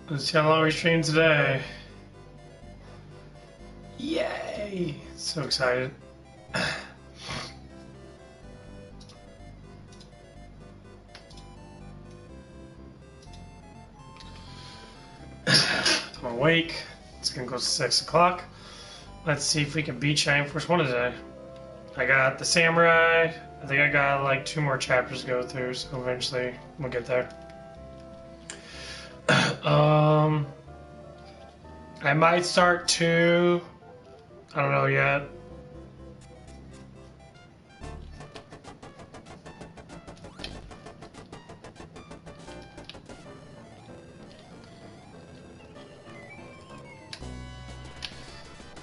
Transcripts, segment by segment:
Let's see how long we stream today. Yay! So excited. I'm awake. It's gonna go 6 o'clock. Let's see if we can beat Shining Force 1 today. I got the Samurai. I think I got like 2 more chapters to go through, so eventually we'll get there. I might start 2. I don't know yet.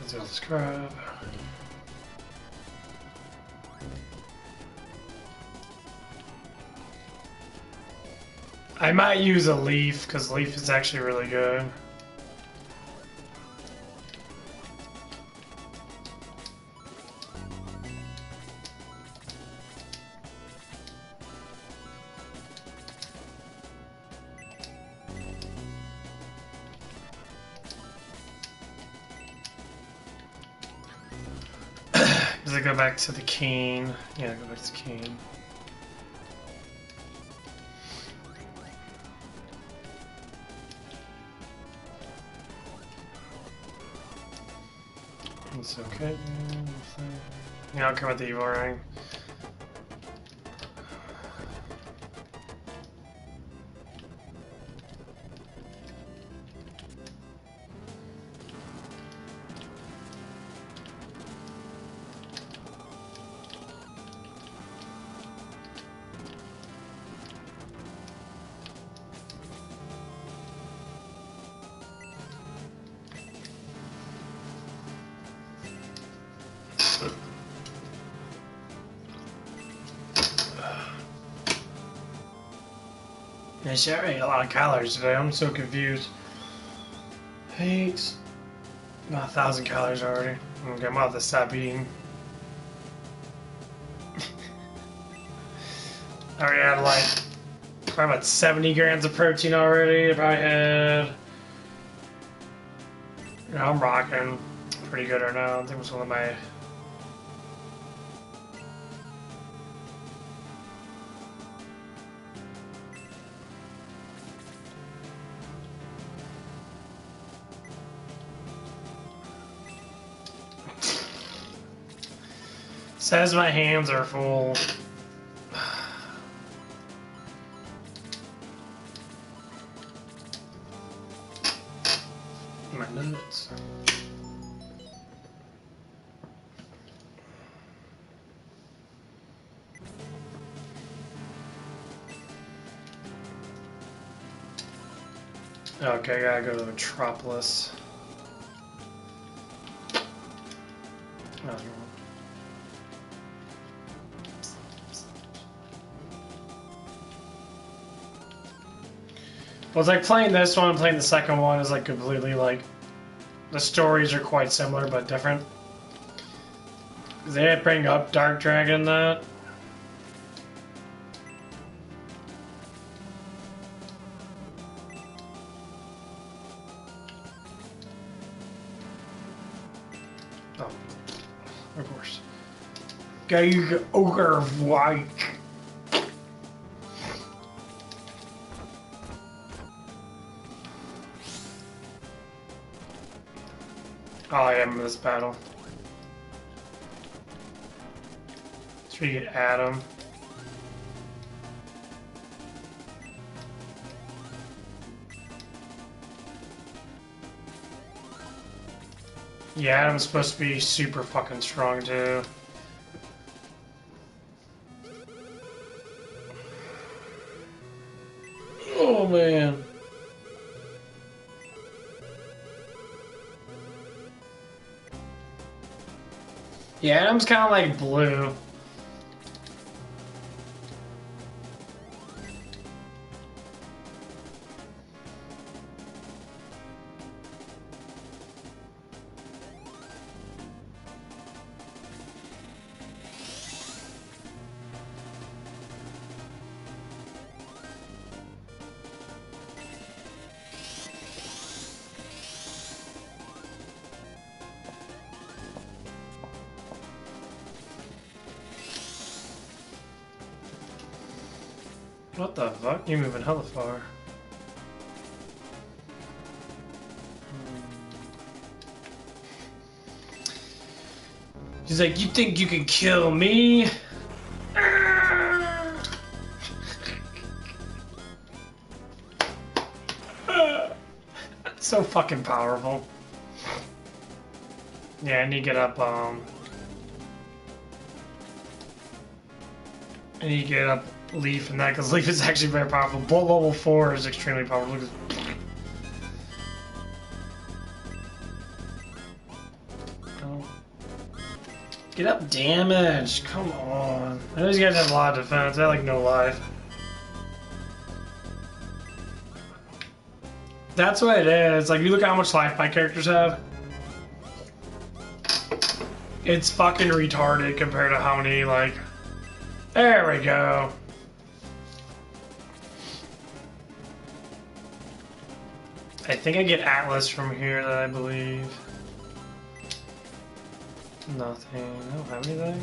Let's subscribe. I might use a leaf because leaf is actually really good. Does it go back to the Keen? Yeah, go back to Keen. It's okay. Yeah, I'll come with the evil ring. Yeah, she already ate a lot of calories today. I'm so confused. 8, about 1,000 calories already. Okay, I'm gonna have to stop eating. I already had like probably about 70 grams of protein already. I probably had. You know, I'm rocking pretty good right now. I think it was one of my. Says my hands are full. My nuts. Okay, I gotta go to Metropolis. Oh, well, it's like playing this one and playing the second one is like completely like the stories are quite similar but different. They didn't bring up Dark Dragon in that. Oh, of course. Gag Ogre White. Oh, I am in this battle. Let's try to get Adam. Yeah, Adam's supposed to be super fucking strong too. Oh man. Yeah, Adam's kind of like blue. What the fuck? You're moving hella far. He's like, you think you can kill me? That's so fucking powerful. Yeah, I need to get up, I need to get up Leaf and that, because Leaf is actually very powerful. Bolt level 4 is extremely powerful. Look at this. Oh. Get up damage! Come on. I know these guys have a lot of defense. I like no life. That's what it is. Like, you look at how much life my characters have. It's fucking retarded compared to how many, like... There we go. I think I get Atlas from here, that I believe. Nothing. I don't have anything.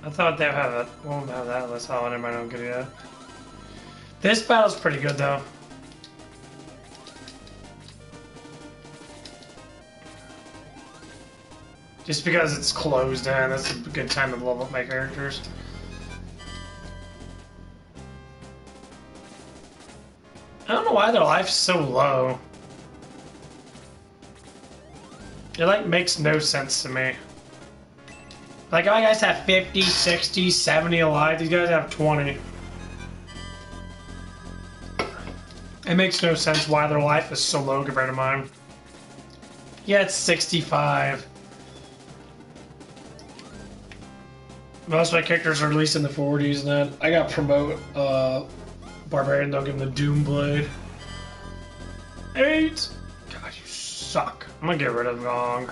I thought they'd have it. Won't have Atlas. Oh, never mind. I don't get it yet. This battle's pretty good, though. Just because it's closed in, that's a good time to level up my characters. I don't know why their life's so low. It, like, makes no sense to me. Like, my guys have 50, 60, 70 alive. These guys have 20. It makes no sense why their life is so low compared to mine. Yeah, it's 65. Most of my characters are at least in the 40s, and then I got promote Barbarian, they'll give him the Doom Blade. 8! God, you suck. I'm gonna get rid of Gong.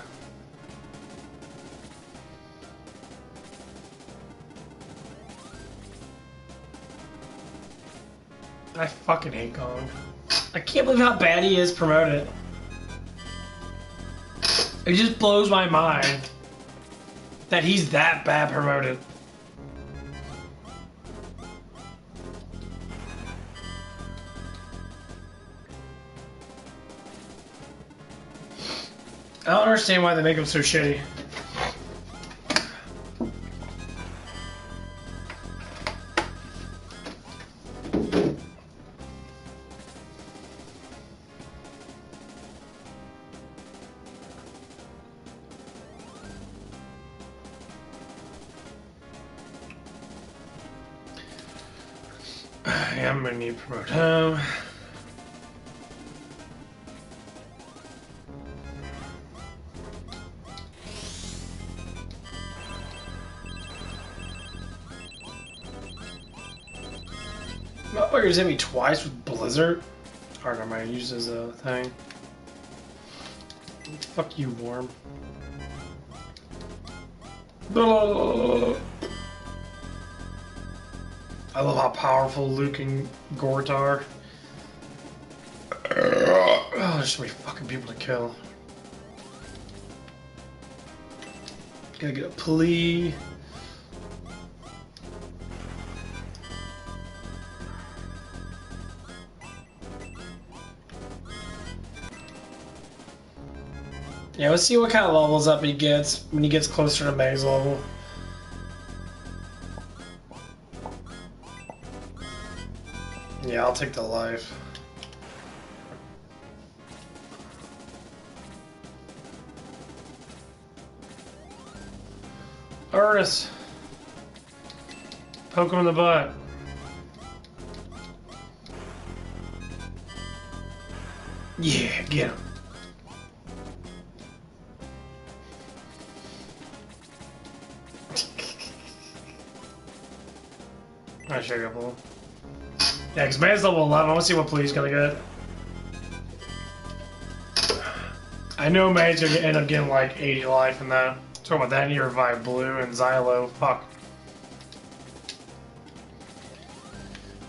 I fucking hate Gong. I can't believe how bad he is promoted. It just blows my mind that he's that bad promoted. I don't understand why they make him so shitty. Yeah, I'm gonna need to promote him. Motherfuckers hit me twice with Blizzard. Alright, I might use as a thing. Fuck you, Worm. I love how powerful Luke and Gort are. Oh, there's so many fucking people to kill. Gotta get a plea. Yeah, let's see what kind of levels up he gets when he gets closer to max level. Yeah, I'll take the life. Ernest! Poke him in the butt. Yeah, get him. I should get a Yeah, because man's level 11. I want to see what Plea's gonna get. I know May's gonna end up getting like 80 life in that. Talking about that, and you revive Blue and Xylo. Fuck.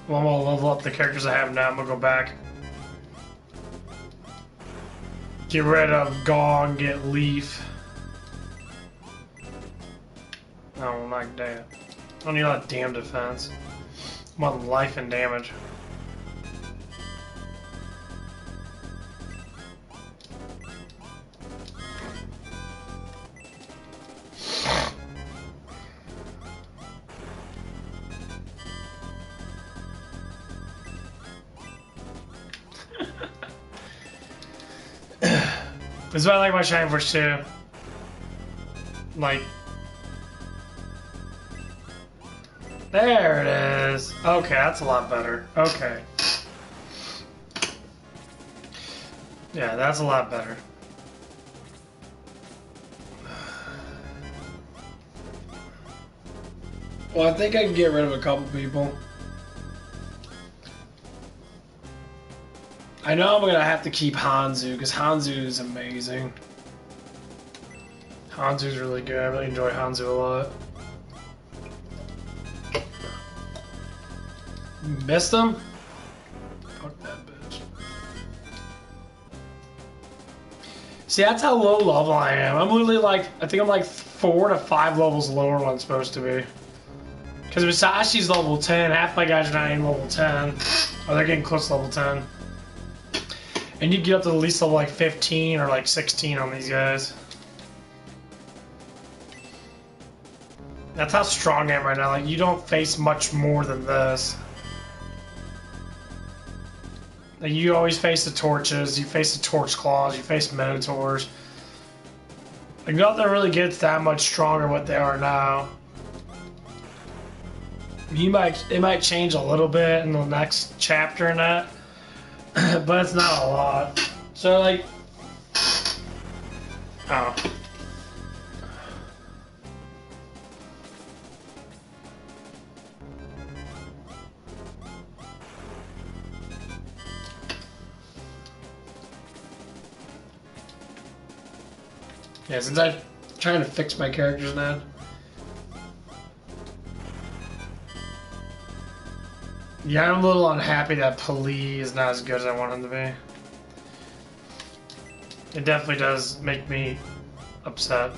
Well, I'm gonna level up the characters I have now. I'm gonna go back. Get rid of Gong, get Leaf. Oh, like that. I don't need a lot of damn defense. I want life and damage. This is why I like my Shining Force 2. Like, there it is. Okay, that's a lot better. Okay. Yeah, that's a lot better. Well, I think I can get rid of a couple people. I know I'm gonna have to keep Hanzu, because Hanzu is amazing. Hanzu's really good. I really enjoy Hanzu a lot. Missed him? Fuck that bitch. See, that's how low level I am. I'm literally like, I think I'm like 4 to 5 levels lower than I'm supposed to be. Because Musashi's level 10, half my guys are not even level 10. Or they're getting close to level 10. And you get up to at least level like 15 or like 16 on these guys. That's how strong I am right now. Like, you don't face much more than this. Like, you always face the torches, you face the torch claws, you face minotaurs. Like, nothing really gets that much stronger what they are now. It might change a little bit in the next chapter in that. But it's not a lot. So, like... Oh. Yeah, since I'm trying to fix my characters now. Yeah, I'm a little unhappy that Pali is not as good as I want him to be. It definitely does make me upset.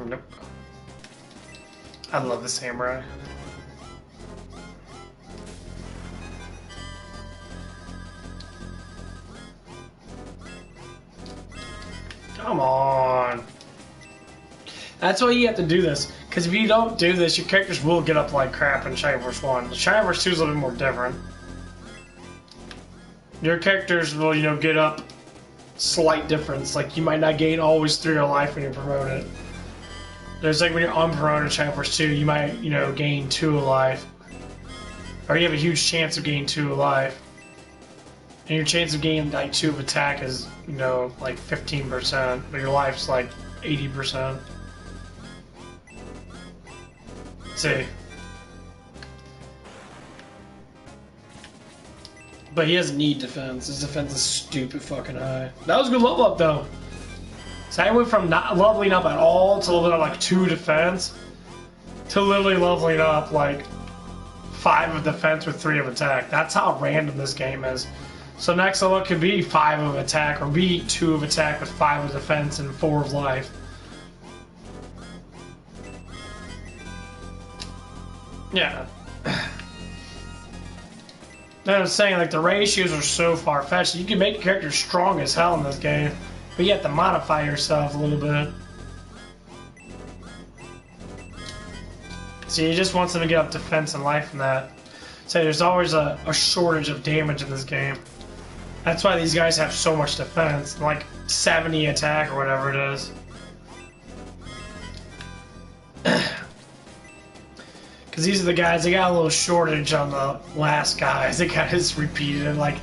Nope. I love the samurai. Come on. That's why you have to do this. Because if you don't do this, your characters will get up like crap in Shining Force 1. Shining Force 2 is a little bit more different. Your characters will, you know, get up slight difference. Like, you might not gain always 3 of life when you're promoted. There's like when you're unpromoted in Shining Force 2, you might, you know, gain 2 of life. Or you have a huge chance of gaining 2 of life. And your chance of gaining like 2 of attack is, you know, like 15%, but your life's like 80%. See. But he doesn't need defense. His defense is stupid fucking high. That was a good level up though. So I went from not leveling up at all to leveling up like 2 defense to literally leveling up like 5 of defense with 3 of attack. That's how random this game is. So next level could be 5 of attack or be 2 of attack with 5 of defense and 4 of life. Yeah. I'm saying, like, the ratios are so far-fetched. You can make your character strong as hell in this game, but you have to modify yourself a little bit. See, he just wants them to get up defense and life from that. So there's always a shortage of damage in this game. That's why these guys have so much defense, like 70 attack or whatever it is. Because these are the guys, they got a little shortage on the last guys. They got this repeated in like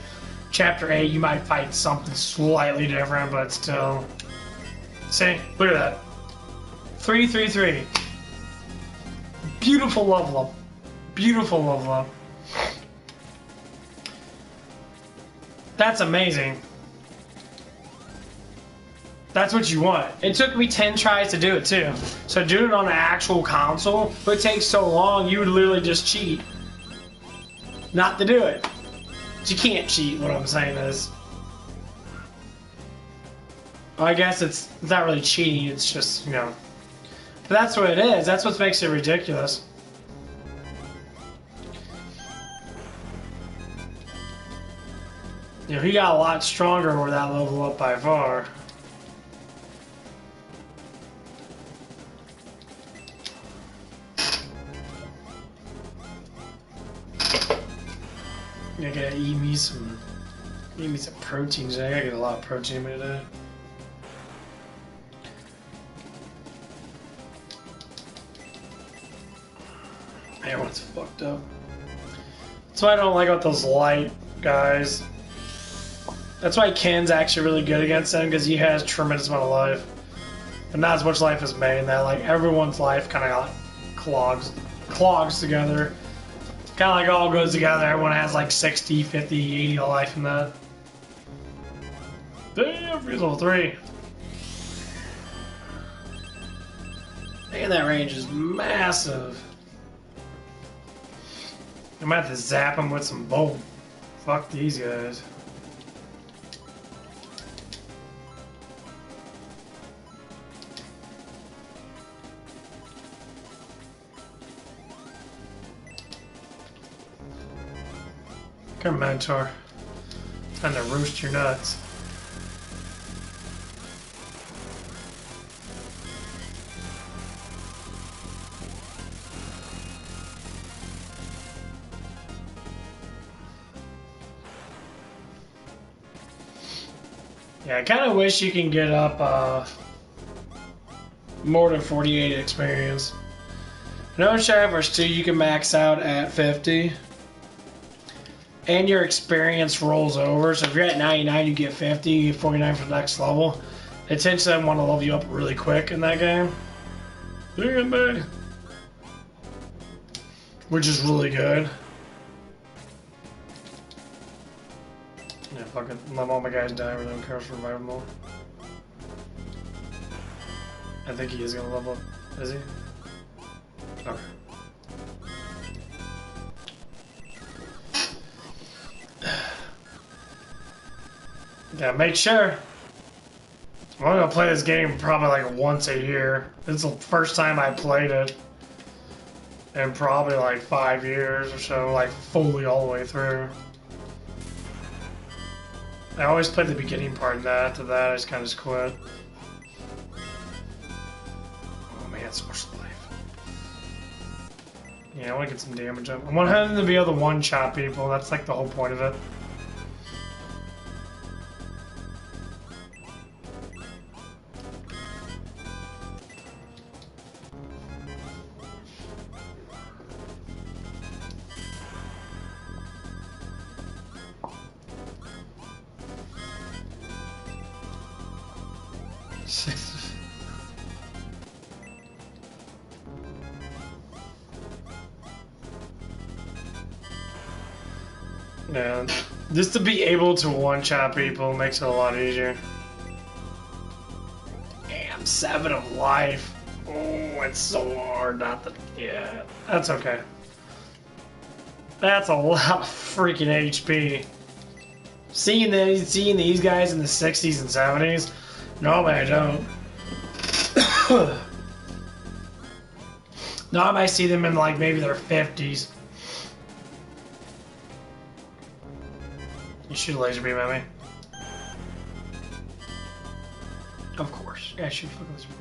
Chapter 8, you might fight something slightly different, but still. See, look at that. 3-3-3. Beautiful level up. Beautiful level up. That's amazing. That's what you want. It took me 10 tries to do it too. So doing it on an actual console would take so long, you would literally just cheat. Not to do it. But you can't cheat, what I'm saying is. Well, I guess it's not really cheating, it's just, you know. But that's what it is. That's what makes it ridiculous. You know, he got a lot stronger over that level up by far. I gotta eat me some protein today. I gotta get a lot of protein in me today. Everyone's fucked up. That's why I don't like about those light guys. That's why Ken's actually really good against him, because he has a tremendous amount of life. But not as much life as May, and that like everyone's life kind of clogs together. Kind of like all goes together. Everyone has like 60, 50, 80 life in that. Damn, freeze level 3. And that range is massive. I'm gonna have to zap him with some bolt. Fuck these guys. Come, mentor. Time to roost your nuts. Yeah, I kind of wish you can get up more than 48 experience. No ch7 vs 2, you can max out at 50. And your experience rolls over. So if you're at 99, you get 50, you get 49 for the next level. They tend to want to level you up really quick in that game. Damn, man. Which is really good. Yeah, fuck it. Let all my guys die, but I don't care if I revive them all. I think he is gonna level up. Is he? Okay. Yeah, make sure. I'm gonna play this game probably like once a year. This is the first time I played it in probably like 5 years or so, like fully all the way through. I always played the beginning part, and that after that I just kind of quit. Oh man, so much life. Yeah, I want to get some damage up. I want him to be able to one-shot people. That's like the whole point of it. Yeah, just to be able to one-shot people makes it a lot easier. Damn, 7 of life. Oh, it's so hard not to... Yeah, that's okay. That's a lot of freaking HP. Seeing these guys in the 60s and 70s, normally I don't. Normally I see them in like maybe their 50s. You shoot a laser beam at me. Of course. Yeah, shoot a fucking laser beam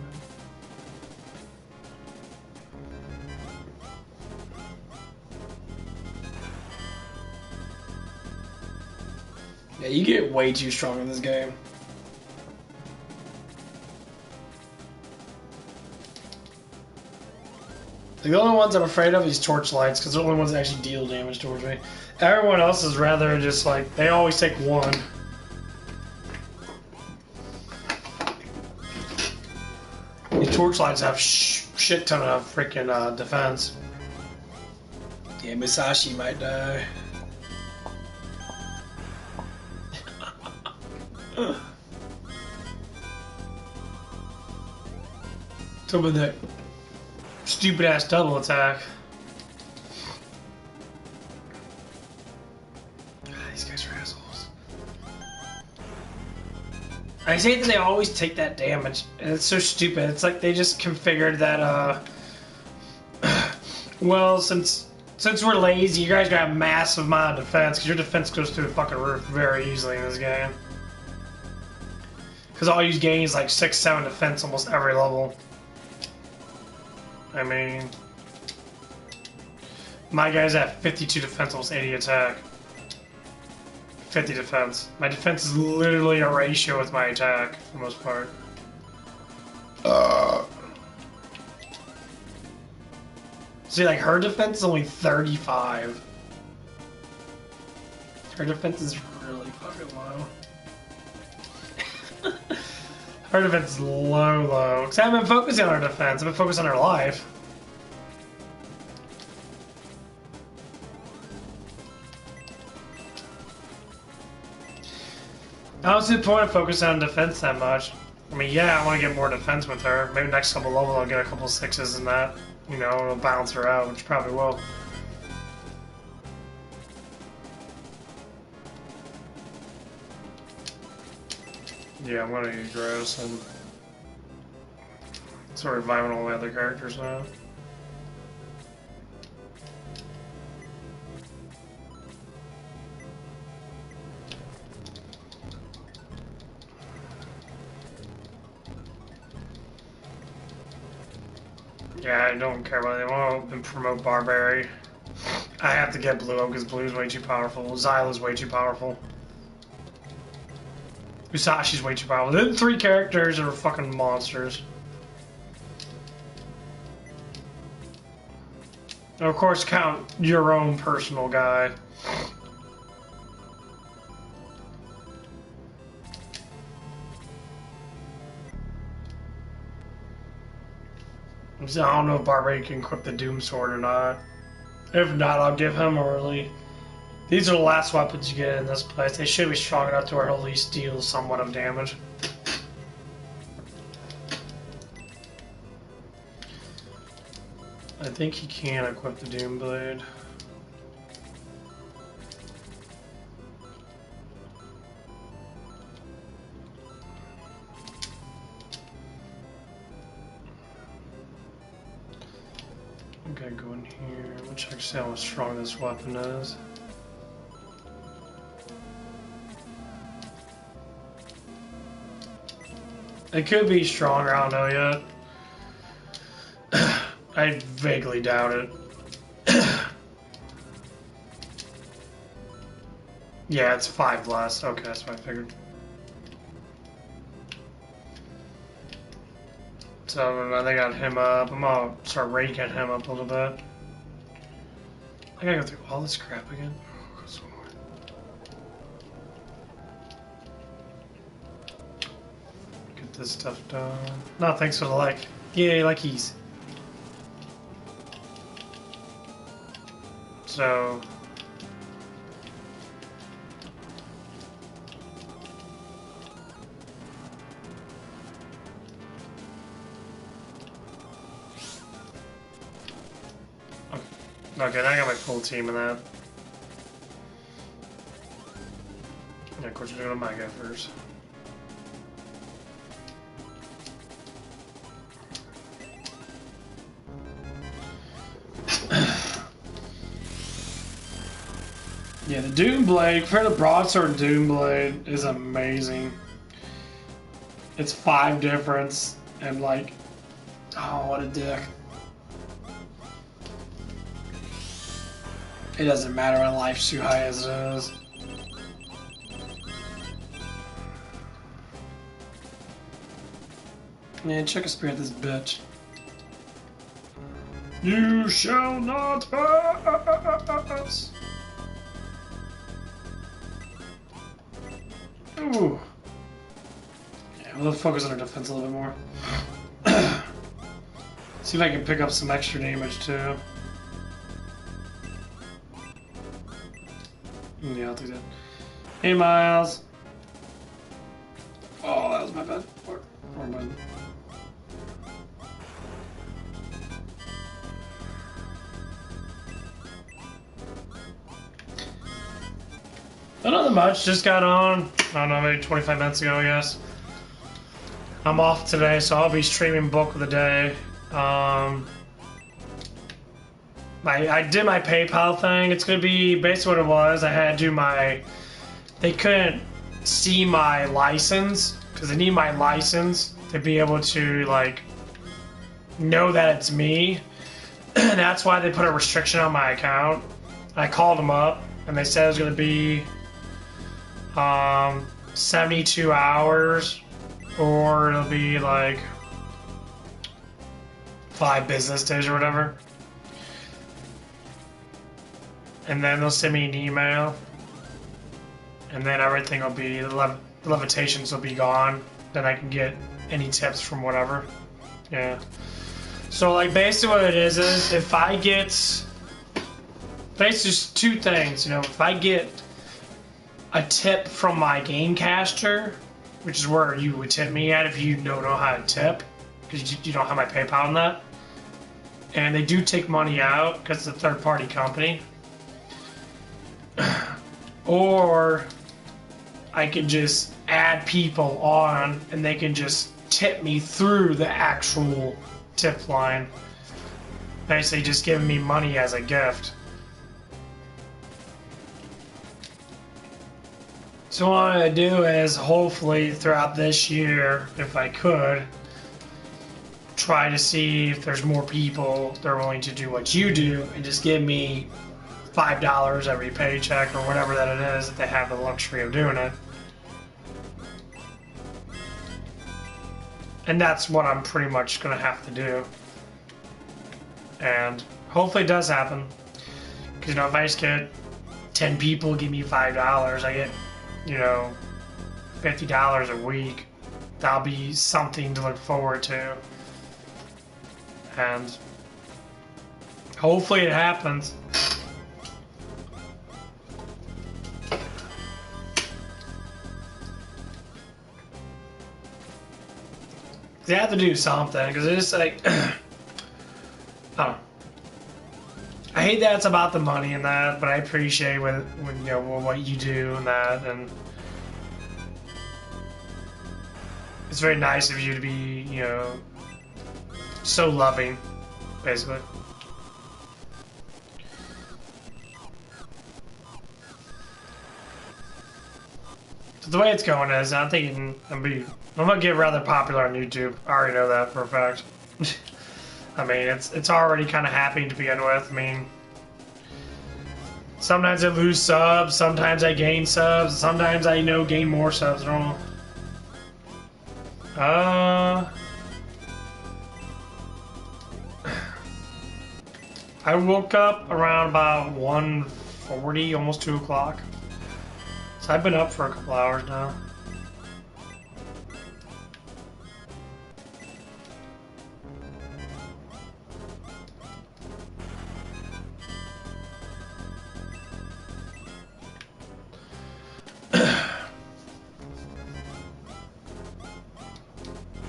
at me. Yeah, you get way too strong in this game. Like, the only ones I'm afraid of is torchlights, because they're the only ones that actually deal damage towards me. Everyone else is rather just like, they always take one. These torchlights have shit ton of freaking defense. Yeah, Musashi might die. So with that stupid ass double attack. These guys are assholes. I hate that they always take that damage, and it's so stupid. It's like they just configured that, well, since we're lazy, you guys got a massive amount of defense, because your defense goes through the fucking roof very easily in this game. Because all you gain is like 6-7 defense almost every level. I mean, my guy's at 52 defense, almost 80 attack. 50 defense. My defense is literally a ratio with my attack, for the most part. See, like, her defense is only 35. Her defense is really fucking low. Her defense is low. Because I haven't been focusing on her defense, I've been focused on her life. I don't see the point of focusing on defense that much. I mean, yeah, I want to get more defense with her. Maybe next couple levels I'll get a couple 6s and that. You know, it'll balance her out, which probably will. Yeah, I'm gonna use Gross and sort of reviving all my other characters now. Yeah, I don't care about it. They won't promote Barbary. I have to get Blue because Blue's way too powerful. Xyla's way too powerful. Musashi's way too powerful. The 3 characters are fucking monsters. And of course, count your own personal guy. I don't know if Barbary can equip the Doom Sword or not. If not, I'll give him early. These are the last weapons you get in this place. They should be strong enough to where he'll at least deal somewhat of damage. I think he can equip the Doom Blade. Okay, go in here. We'll check see how strong this weapon is. It could be stronger, I don't know yet. I vaguely doubt it. Yeah, it's 5 less. Okay, that's what I figured. So now they got him up. I'm gonna start raking him up a little bit. I gotta go through all this crap again. Get this stuff done. No, thanks for the like. Yay, likeys. So. Okay, now I got my full team in that. Yeah, of course we're doing my guy first. Yeah, the Doom Blade, compared to Broadsword Doom Blade, is amazing. It's 5 difference, and like, oh, what a dick. It doesn't matter when life's too high as it is. Man, check a spirit this bitch. You shall not pass! Ooh. Yeah, we'll focus on our defense a little bit more. See if I can pick up some extra damage too. Yeah, I'll do that. Hey, Miles. Oh, that was my bad. Or bad. Not much. Just got on. I don't know, maybe 25 minutes ago, I guess. I'm off today, so I'll be streaming Book of the Day. I did my PayPal thing. It's gonna be basically what it was. I had to do my. They couldn't see my license because they need my license to be able to like know that it's me. And that's why they put a restriction on my account. I called them up and they said it was gonna be 72 hours, or it'll be like 5 business days or whatever. And then they'll send me an email, and then everything will be, the levitations will be gone. Then I can get any tips from whatever. Yeah. So like basically what it is if I get, basically just 2 things, you know, if I get a tip from my Gamecaster, which is where you would tip me at if you don't know how to tip, because you don't have my PayPal on that. And they do take money out because it's a third-party company. Or I could just add people on and they can just tip me through the actual tip line. Basically just giving me money as a gift. So what I'm going to do is hopefully throughout this year, if I could, try to see if there's more people that are willing to do what you do and just give me $5 every paycheck or whatever that it is, that they have the luxury of doing it. And that's what I'm pretty much going to have to do. And hopefully it does happen. Because, you know, if I just get 10 people give me $5, I get, you know, $50 a week. That'll be something to look forward to. And hopefully it happens. They have to do something, because it's like, I don't know. I hate that it's about the money and that, but I appreciate when you know what you do and that, and it's very nice of you to be, you know, so loving, basically. So the way it's going is, I'm thinking I'm gonna get rather popular on YouTube. I already know that for a fact. I mean, it's already kind of happening to begin with. I mean, sometimes I lose subs, sometimes I gain subs, sometimes I gain more subs. I don't know. I woke up around about 1:40, almost 2 o'clock. So I've been up for a couple hours now.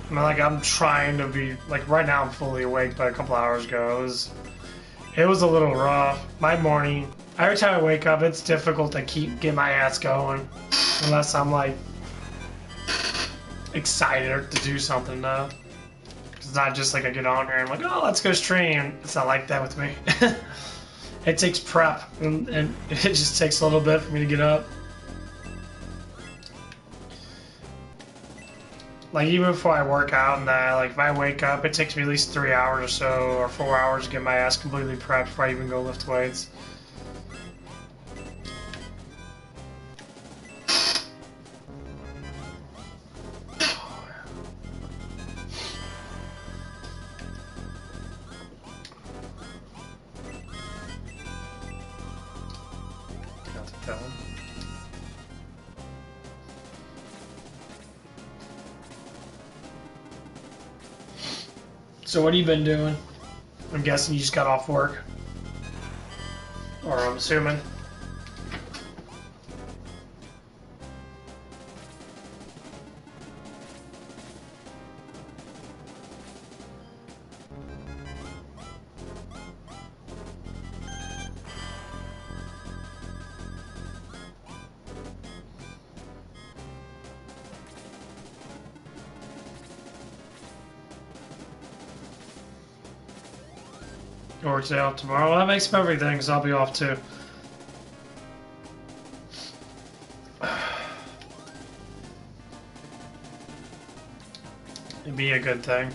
I mean, like, I'm trying to be, like, right now I'm fully awake, but a couple hours ago it was a little rough. My morning, every time I wake up, it's difficult to get my ass going, unless I'm, like, excited to do something now. It's not just like I get on here and I'm like, oh, let's go stream. It's not like that with me. It takes prep, and it just takes a little bit for me to get up. Like, even before I work out and that, like, if I wake up, it takes me at least 3 hours or so, or 4 hours to get my ass completely prepped before I even go lift weights. So what have you been doing? I'm guessing you just got off work. Or I'm assuming. Or today off tomorrow. Well, that makes perfect thing, because I'll be off too. It'd be a good thing.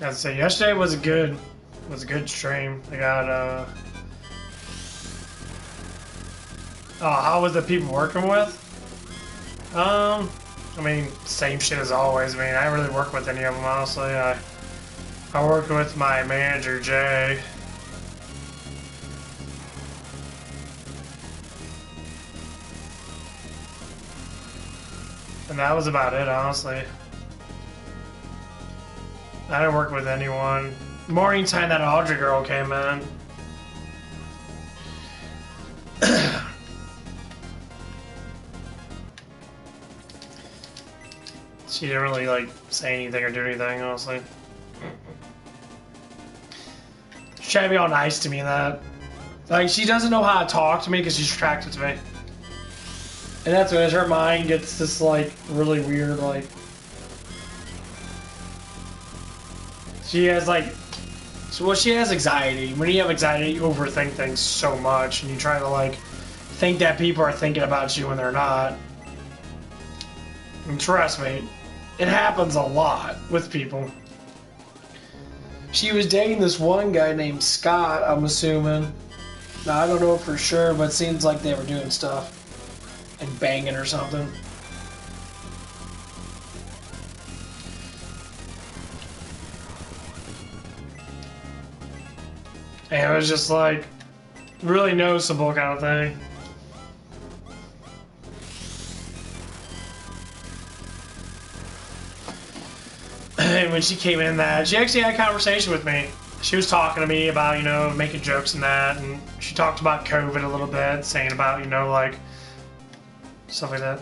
I'd say yesterday was a good stream. I got how was the people working with? I mean, same shit as always. I mean, I didn't really work with any of them, honestly. I worked with my manager, Jay. And that was about it, honestly. I didn't work with anyone. Morning time that Audrey girl came in. She didn't really like say anything or do anything, honestly. She tried to be all nice to me and that. Like, she doesn't know how to talk to me because she's attracted to me. And that's when her mind gets this like really weird like. She has like, she has anxiety. When you have anxiety, you overthink things so much, and you try to like think that people are thinking about you when they're not. And trust me, it happens a lot with people. She was dating this one guy named Scott, I'm assuming. Now I don't know for sure, but it seems like they were doing stuff and banging or something. And it was just like, really noticeable kind of thing. And when she came in she actually had a conversation with me. She was talking to me about, you know, making jokes and that, and she talked about COVID a little bit, saying about, you know, like, stuff like that.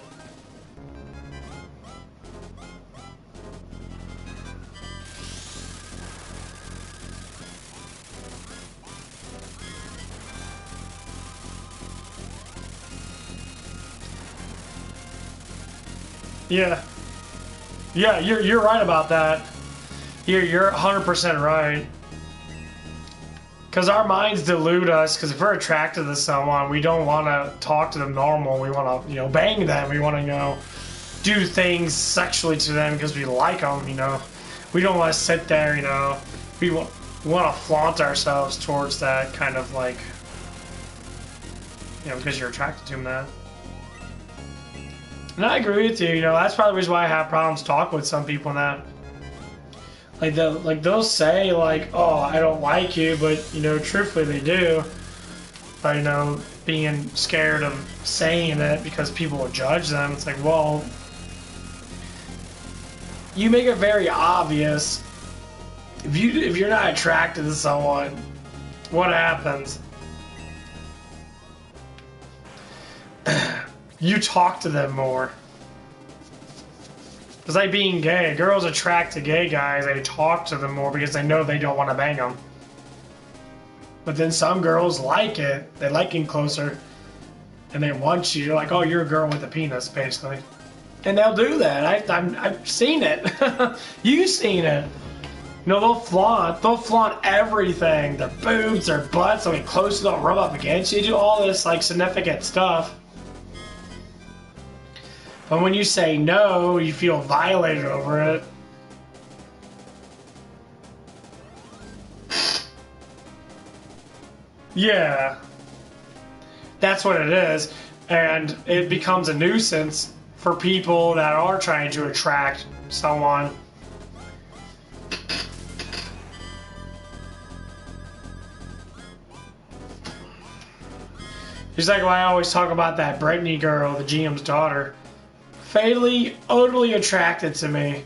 Yeah. Yeah, you're right about that. You're 100% right. Because our minds delude us, because if we're attracted to someone, we don't want to talk to them normal. We want to, you know, bang them. We want to, you know, do things sexually to them because we like them, you know. We don't want to sit there, you know. We want to flaunt ourselves towards that kind of, like, you know, because you're attracted to them that. And I agree with you, you know, that's probably the reason why I have problems talking with some people and that. Like they'll say like, oh, I don't like you, but you know, truthfully they do. But you know, being scared of saying it because people will judge them. It's like, well, you make it very obvious. If you're not attracted to someone, what happens? You talk to them more. It's like being gay. Girls attract to gay guys. They talk to them more because they know they don't want to bang them. But then some girls like it. They like getting closer. And they want you. You're like, oh, you're a girl with a penis, basically. And they'll do that. I've seen it. You've seen it. You know, they'll flaunt everything. Their boobs, their butts. They'll get close. They'll rub up against you. Do all this, like, significant stuff. But when you say no, you feel violated over it. Yeah. That's what it is. And it becomes a nuisance for people that are trying to attract someone. Just like why I always talk about that Brittany girl, the GM's daughter. Fatally, utterly attracted to me.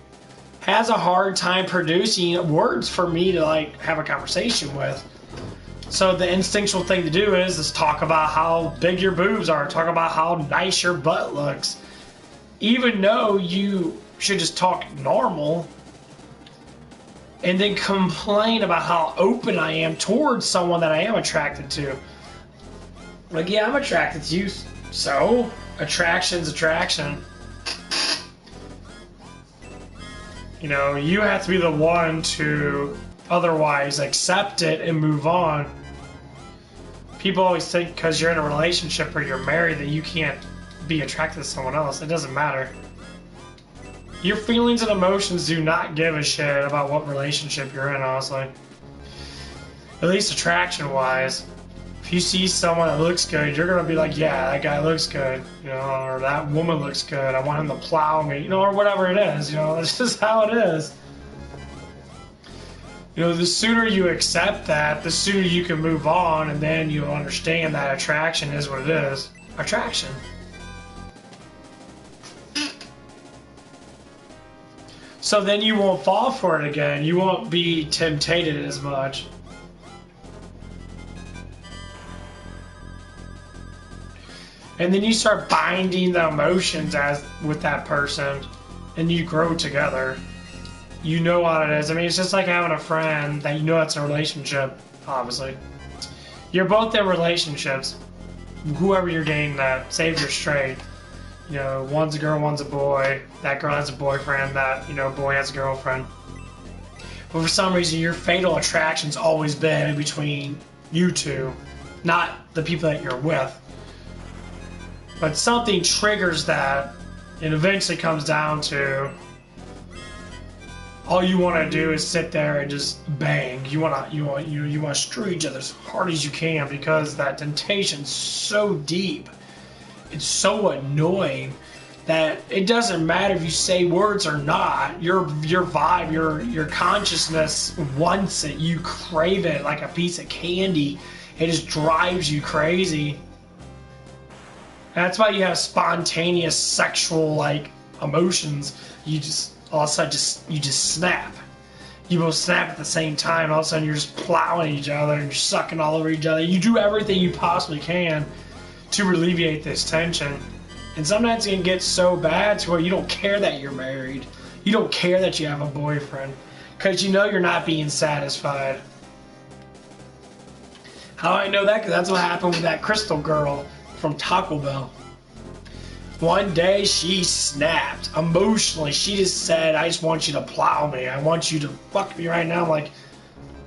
Has a hard time producing words for me to like have a conversation with. So the instinctual thing to do is talk about how big your boobs are, talk about how nice your butt looks. Even though you should just talk normal and then complain about how open I am towards someone that I am attracted to. Like, yeah, I'm attracted to you, so attraction's attraction. You know, you have to be the one to otherwise accept it and move on. People always think because you're in a relationship or you're married that you can't be attracted to someone else. It doesn't matter. Your feelings and emotions do not give a shit about what relationship you're in, honestly. At least attraction-wise. If you see someone that looks good, you're going to be like, yeah, that guy looks good, you know, or that woman looks good, I want him to plow me, you know, or whatever it is, you know, that's just how it is. You know, the sooner you accept that, the sooner you can move on, and then you'll understand that attraction is what it is. Attraction. So then you won't fall for it again. You won't be tempted as much. And then you start binding the emotions as with that person, and you grow together. You know what it is. I mean, it's just like having a friend that you know it's a relationship, obviously. You're both in relationships. Whoever you're dating that, say if you're straight. You know, one's a girl, one's a boy. That girl has a boyfriend, that, you know, boy has a girlfriend. But for some reason, your fatal attraction's always been between you two, not the people that you're with. But something triggers that, and eventually comes down to all you want to do is sit there and just bang. You want to screw each other as hard as you can because that temptation's so deep. It's so annoying that it doesn't matter if you say words or not. Your vibe, your consciousness wants it. You crave it like a piece of candy. It just drives you crazy. That's why you have spontaneous sexual like emotions. You just all of a sudden you just snap. You both snap at the same time. All of a sudden you're just plowing each other and you're sucking all over each other. You do everything you possibly can to alleviate this tension. And sometimes it can get so bad to where you don't care that you're married. You don't care that you have a boyfriend because you know you're not being satisfied. How do I know that? Because that's what happened with that Crystal girl from Taco Bell. One day she snapped emotionally. She just said, I just want you to plow me. I want you to fuck me right now. I'm like,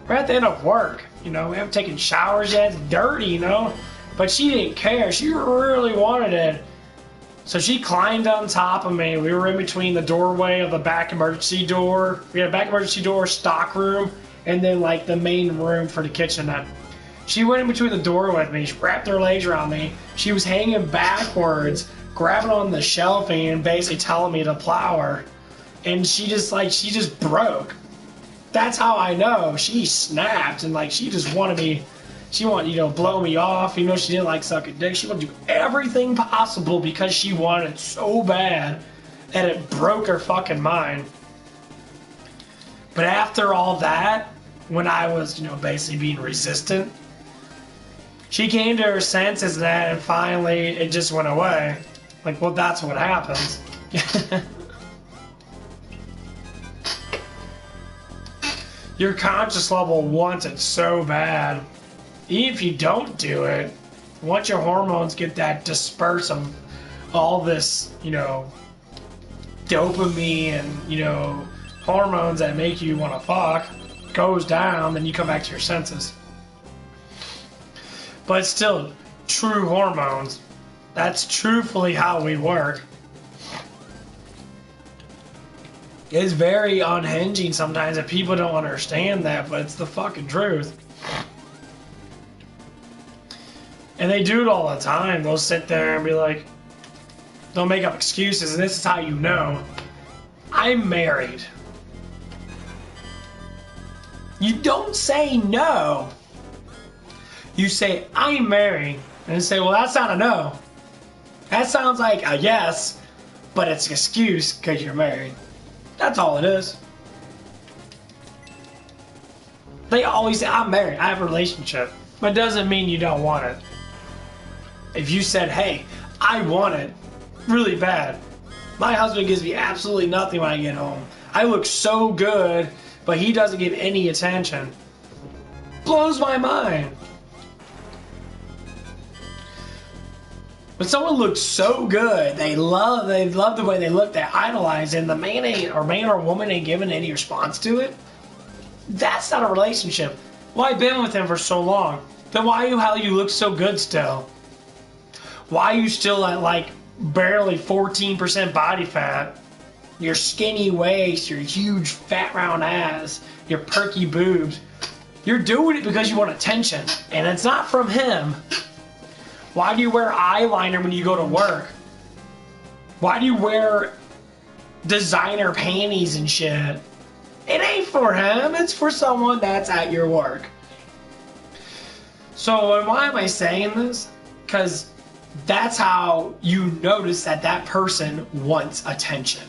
we're at the end of work. You know, we haven't taken showers yet. It's dirty, you know. But she didn't care. She really wanted it. So she climbed on top of me. We were in between the doorway of the back emergency door. We had a back emergency door, stock room, and then like the main room for the kitchenette. She went in between the door with me. She wrapped her legs around me. She was hanging backwards, grabbing on the shelving and basically telling me to plow her. And she just broke. That's how I know. She snapped and like she just wanted me. She wanted, you know, blow me off. You know, she didn't like sucking dick. She wanted to do everything possible because she wanted it so bad that it broke her fucking mind. But after all that, when I was, you know, basically being resistant, she came to her senses and finally it just went away. Like, well, that's what happens. Your conscious level wants it so bad. Even if you don't do it, once your hormones get that disperse of all this, you know, dopamine and, you know, hormones that make you want to fuck goes down, then you come back to your senses. But still, true hormones. That's truthfully how we work. It's very unhinging sometimes that people don't understand that, but it's the fucking truth. And they do it all the time. They'll sit there and be like, Don't make up excuses, and this is how you know. I'm married. You don't say no. You say, I'm married. And you say, well, that's not a no. That sounds like a yes, but it's an excuse because you're married. That's all it is. They always say, I'm married, I have a relationship. But it doesn't mean you don't want it. If you said, hey, I want it really bad. My husband gives me absolutely nothing when I get home. I look so good, but he doesn't give any attention. Blows my mind. When someone looks so good, they love the way they look, they idolize, and the man or woman ain't giving any response to it. That's not a relationship. Well, I've been with him for so long. Then why you look so good still? Why are you still at like barely 14% body fat? Your skinny waist, your huge fat round ass, your perky boobs. You're doing it because you want attention, and it's not from him. Why do you wear eyeliner when you go to work? Why do you wear designer panties and shit? It ain't for him, it's for someone that's at your work. So why am I saying this? Because that's how you notice that that person wants attention.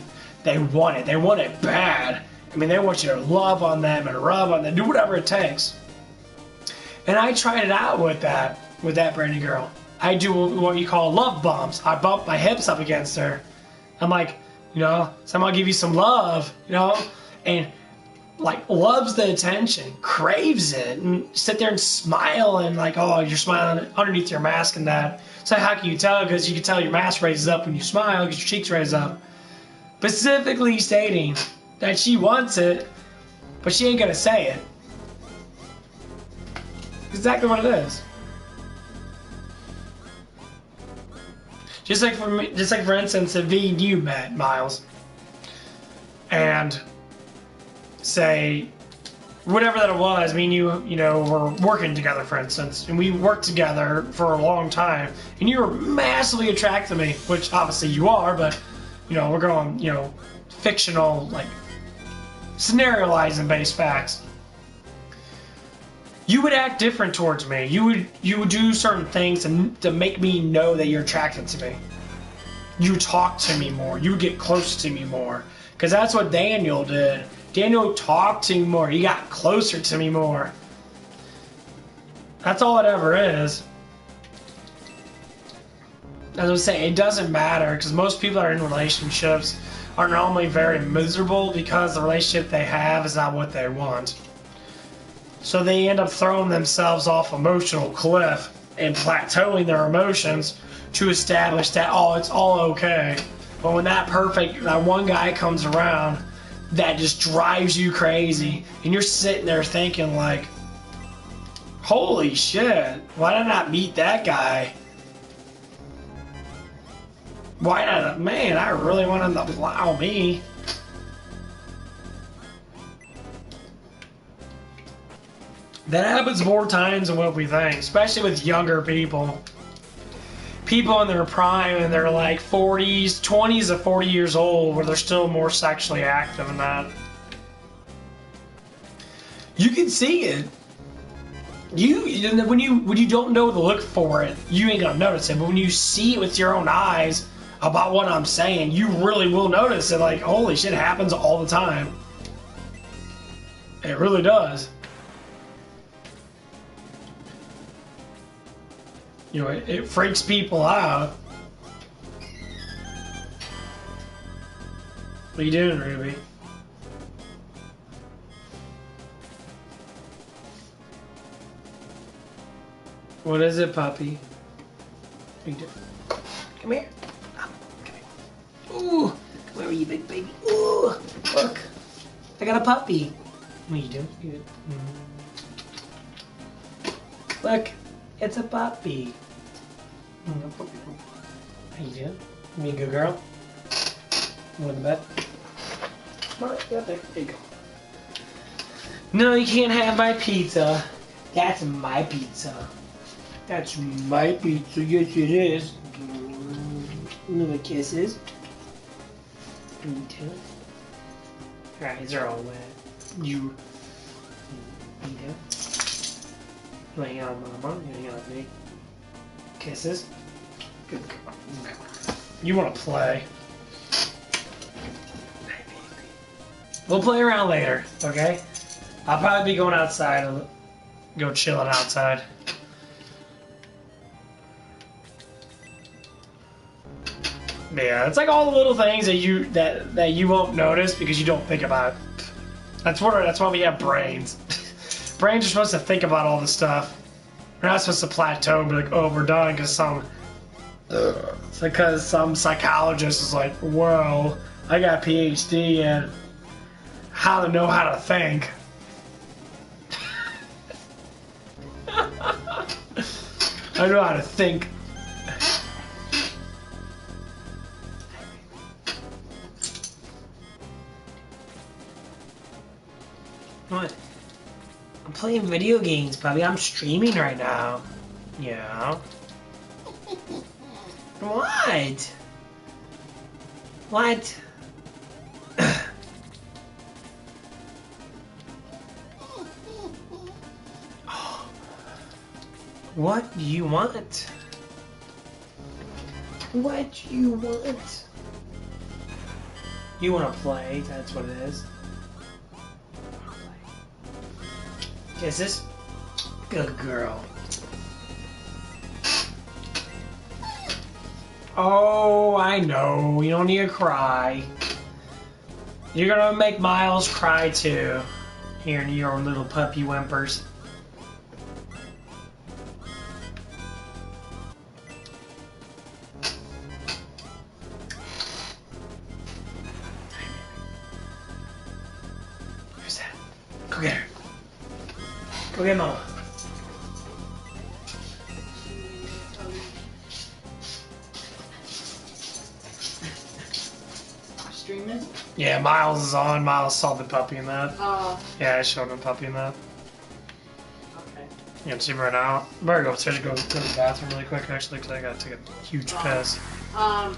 They want it. They want it bad. I mean, they want you to love on them and rub on them, do whatever it takes. And I tried it out with that Brandy girl. I do what you call love bumps. I bump my hips up against her. I'm like, so I'm gonna give you some love, and like loves the attention, craves it, and sit there and smile and like, oh, you're smiling underneath your mask and that. So how can you tell? Because you can tell your mask raises up when you smile because your cheeks raise up. Specifically stating that she wants it, but she ain't gonna say it. Exactly what it is. Just like for instance, if me and you met, Miles, and say whatever that it was, me and you, were working together, for instance, and we worked together for a long time, and you were massively attracted to me, which obviously you are, but we're going, fictional, like scenarializing based facts. You would act different towards me. You would do certain things to make me know that you're attracted to me. You would talk to me more. You would get close to me more. Because that's what Daniel did. Daniel talked to me more. He got closer to me more. That's all it ever is. As I was saying, it doesn't matter because most people that are in relationships are normally very miserable because the relationship they have is not what they want. So they end up throwing themselves off emotional cliff and plateauing their emotions to establish that, oh, it's all okay. But when that one guy comes around that just drives you crazy and you're sitting there thinking like, holy shit, why did I not meet that guy? Why not? Man, I really want him to plow me. That happens more times than what we think, especially with younger people. People in their prime, and they're like 40s, 20s to 40 years old, where they're still more sexually active than that. You can see it. When you don't know to look for it, you ain't gonna notice it. But when you see it with your own eyes about what I'm saying, you really will notice it. Like, holy shit, it happens all the time. It really does. It freaks people out. What are you doing, Ruby? What is it, puppy? What are you doing? Come here. Oh, come here. Ooh, come here, you big baby. Ooh, look. I got a puppy. What are you doing? You Look. It's a puppy. How you doing? You a good girl? You want the bed? Come on, get up there. There you go. No, you can't have my pizza. That's my pizza. That's my pizza. Yes, it is. Little kisses. Me too. Your eyes are all wet. You. Me too. You hang out with Mama? You hang out with me? Kisses? Good girl. You want to play? We'll play around later, okay? I'll probably be going outside and go chilling outside. But yeah, it's like all the little things that you won't notice because you don't think about it. That's why we have brains. Brains are supposed to think about all this stuff. We're not supposed to plateau and be like, oh, we're done because some psychologist is like, whoa, I got a PhD in how to know how to think. I know how to think. What? I'm playing video games, puppy. I'm streaming right now. Yeah. What? What? What do you want? What do you want? You want to play? That's what it is. Kisses? Good girl. Oh, I know. You don't need to cry. You're gonna make Miles cry too. Hearing your little puppy whimpers. Who's that? Go get her. Go get Mama. Streaming? Yeah, Miles is on. Miles saw the puppy in that. Oh, Yeah, I showed him puppy in that. okay. You can see him right now. I better go upstairs and go to the bathroom really quick, actually, because I gotta take a huge piss. Are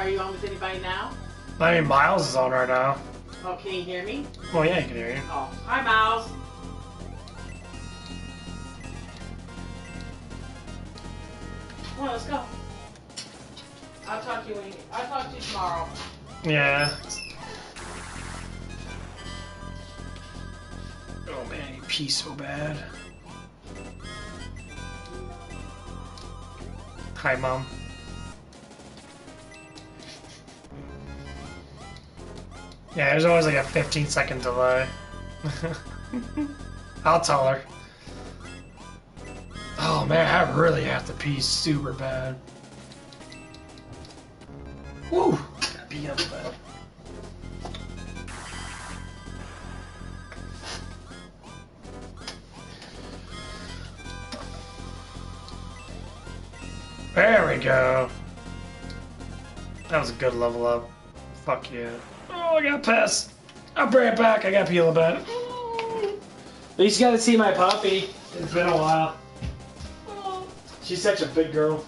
you on with anybody now? I mean, Miles is on right now. Oh, can you hear me? Well, yeah, you can hear you. Oh, hi, Miles. Come on, let's go. I'll talk to you tomorrow. Yeah. Oh man, you pee so bad. Hi, Mom. Yeah, there's always like a 15-second delay. I'll tell her. Oh man, I really have to pee super bad. Woo! Gotta pee up bad. There we go. That was a good level up. Fuck yeah. Oh, I got piss. I'll bring it back. I gotta pee a little bit. At least you got to see my puppy. It's been a while. She's such a big girl.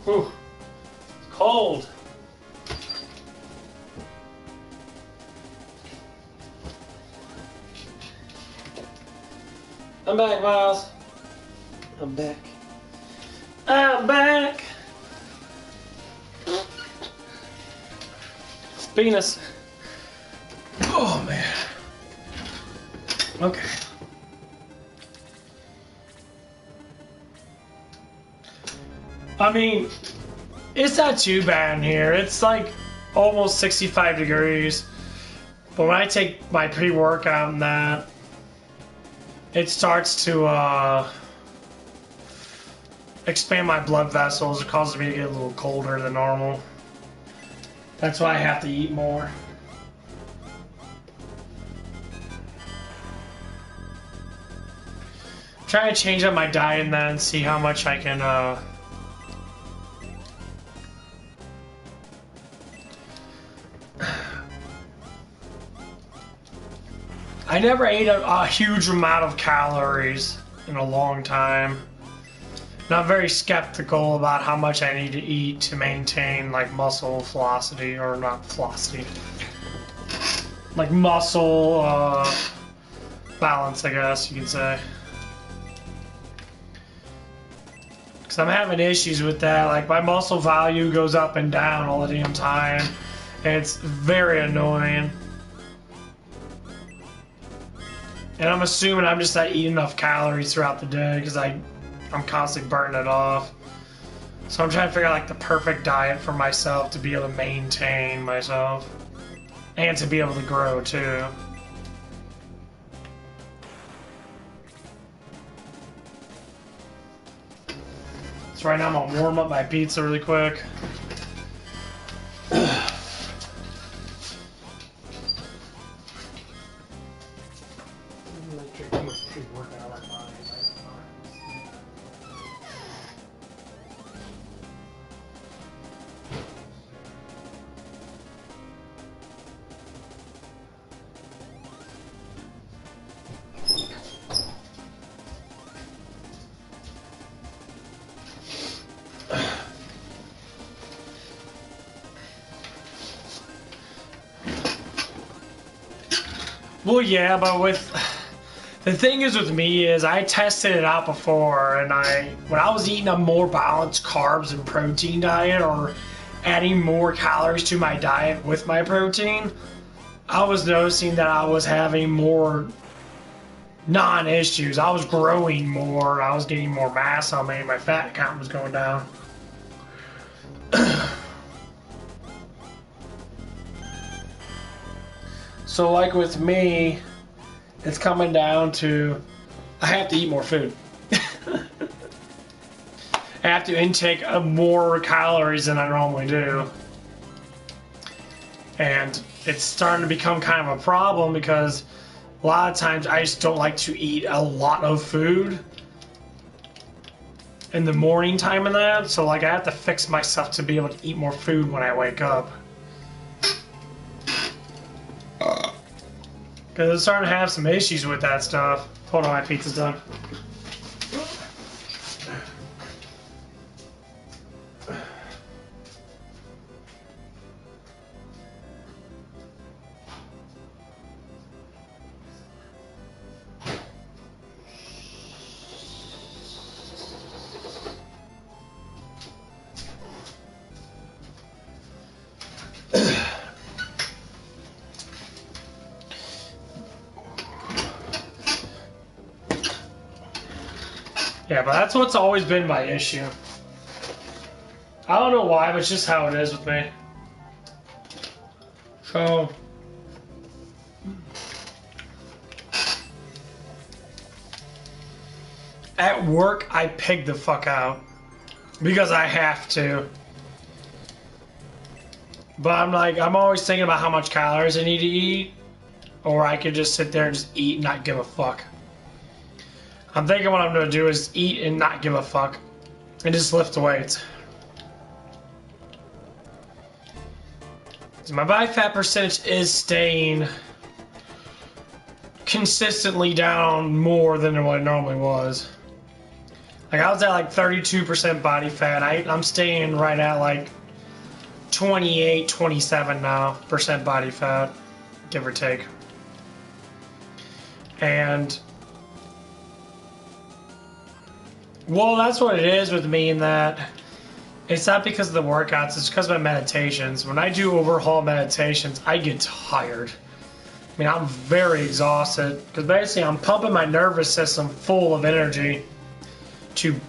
Whew. It's cold. I'm back, Miles. I'm back. I'm back. It's Venus. Oh man. Okay. I mean, it's not too bad in here. It's like almost 65 degrees. But when I take my pre-workout and that, it starts to expand my blood vessels. It causes me to get a little colder than normal. That's why I have to eat more. I'm trying to change up my diet and then see how much I can I never ate a huge amount of calories in a long time. And I'm very skeptical about how much I need to eat to maintain like muscle velocity, or not velocity, like muscle balance, I guess you could say. Because I'm having issues with that. Like my muscle value goes up and down all the damn time. And it's very annoying. And I'm assuming I'm just not eating enough calories throughout the day because I'm constantly burning it off. So I'm trying to figure out like the perfect diet for myself to be able to maintain myself and to be able to grow too. So right now I'm gonna warm up my pizza really quick. Well, yeah, but the thing is with me is I tested it out before, and when I was eating a more balanced carbs and protein diet, or adding more calories to my diet with my protein, I was noticing that I was having more non-issues. I was growing more, I was getting more mass on me, my fat count was going down. So like with me, it's coming down to I have to eat more food. I have to intake more calories than I normally do. And it's starting to become kind of a problem because a lot of times I just don't like to eat a lot of food in the morning time and that. So like I have to fix myself to be able to eat more food when I wake up. Because I'm starting to have some issues with that stuff. Hold on, my pizza's done. Yeah, but that's what's always been my issue. I don't know why, but it's just how it is with me. So, at work, I pig the fuck out. Because I have to. But I'm always thinking about how much calories I need to eat. Or I could just sit there and just eat and not give a fuck. I'm thinking what I'm going to do is eat and not give a fuck. And just lift weights. So my body fat percentage is staying consistently down more than what it normally was. Like I was at like 32% body fat. I'm staying right at like 28, 27 now percent body fat, give or take. And well, that's what it is with me in that it's not because of the workouts, it's because of my meditations. When I do overhaul meditations, I get tired. I mean, I'm very exhausted because basically I'm pumping my nervous system full of energy to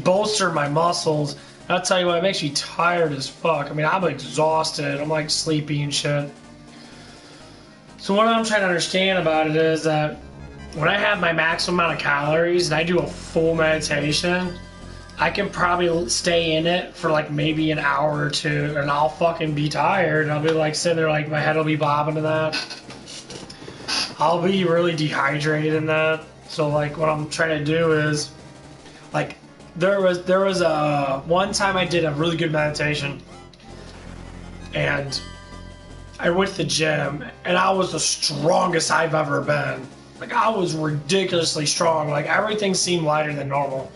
bolster my muscles. I'll tell you what, it makes me tired as fuck. I mean, I'm exhausted. I'm like sleepy and shit. So what I'm trying to understand about it is that when I have my maximum amount of calories and I do a full meditation, I can probably stay in it for like maybe an hour or two and I'll fucking be tired. I'll be like sitting there like my head will be bobbing to that. I'll be really dehydrated in that. So like what I'm trying to do is like there was a one time I did a really good meditation and I went to the gym and I was the strongest I've ever been. Like I was ridiculously strong. Like everything seemed lighter than normal.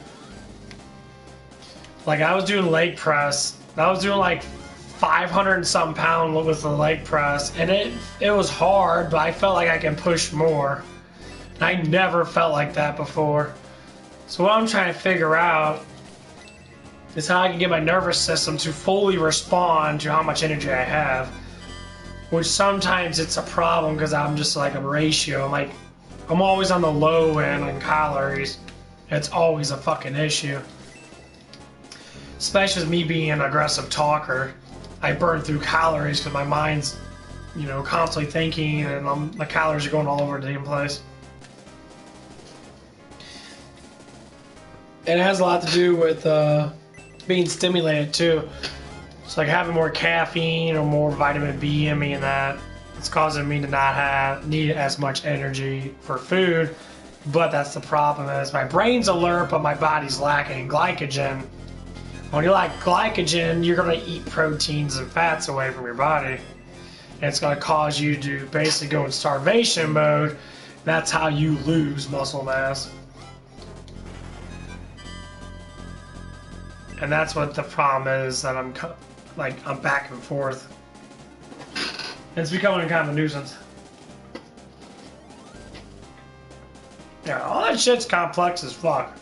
Like I was doing leg press. I was doing like 500 and some pound with the leg press, and it was hard, but I felt like I can push more. And I never felt like that before. So what I'm trying to figure out is how I can get my nervous system to fully respond to how much energy I have. Which sometimes it's a problem because I'm just like a ratio. I'm always on the low end on calories. It's always a fucking issue. Especially with me being an aggressive talker. I burn through calories because my mind's, constantly thinking and the calories are going all over the damn place. And it has a lot to do with being stimulated too. It's like having more caffeine or more vitamin B in me and that. It's causing me to not need as much energy for food. But that's the problem is my brain's alert, but my body's lacking glycogen. When you lack glycogen, you're going to eat proteins and fats away from your body. And it's going to cause you to basically go in starvation mode. That's how you lose muscle mass. And that's what the problem is, that I'm back and forth. And it's becoming kind of a nuisance. Yeah, all that shit's complex as fuck.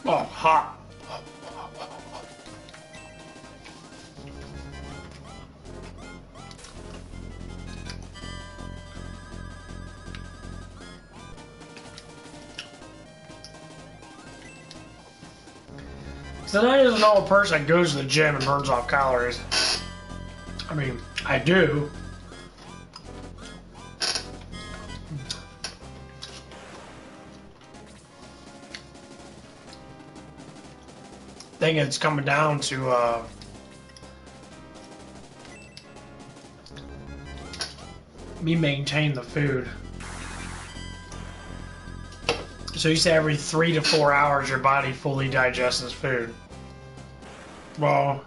Oh, hot. So I just know a person that goes to the gym and burns off calories. I mean, I do. I think it's coming down to me maintain the food. So you say every 3 to 4 hours your body fully digests food. Well,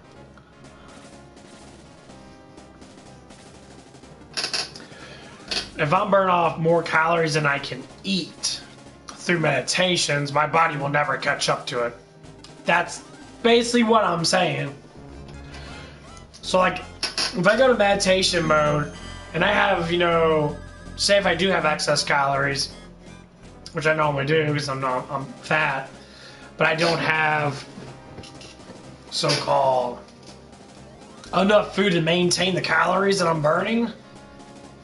if I'm burning off more calories than I can eat through meditations, my body will never catch up to it. That's basically what I'm saying. So like, if I go to meditation mode and I have, say if I do have excess calories, which I normally do because I'm fat, but I don't have so-called enough food to maintain the calories that I'm burning,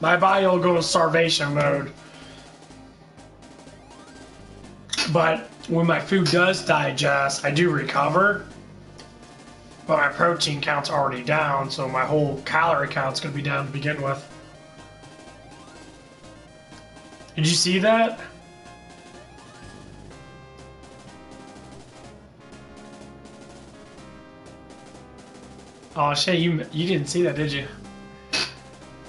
my body will go in starvation mode. But when my food does digest, I do recover, but my protein count's already down, so my whole calorie count's going to be down to begin with. Did you see that? Oh shit, you didn't see that, did you?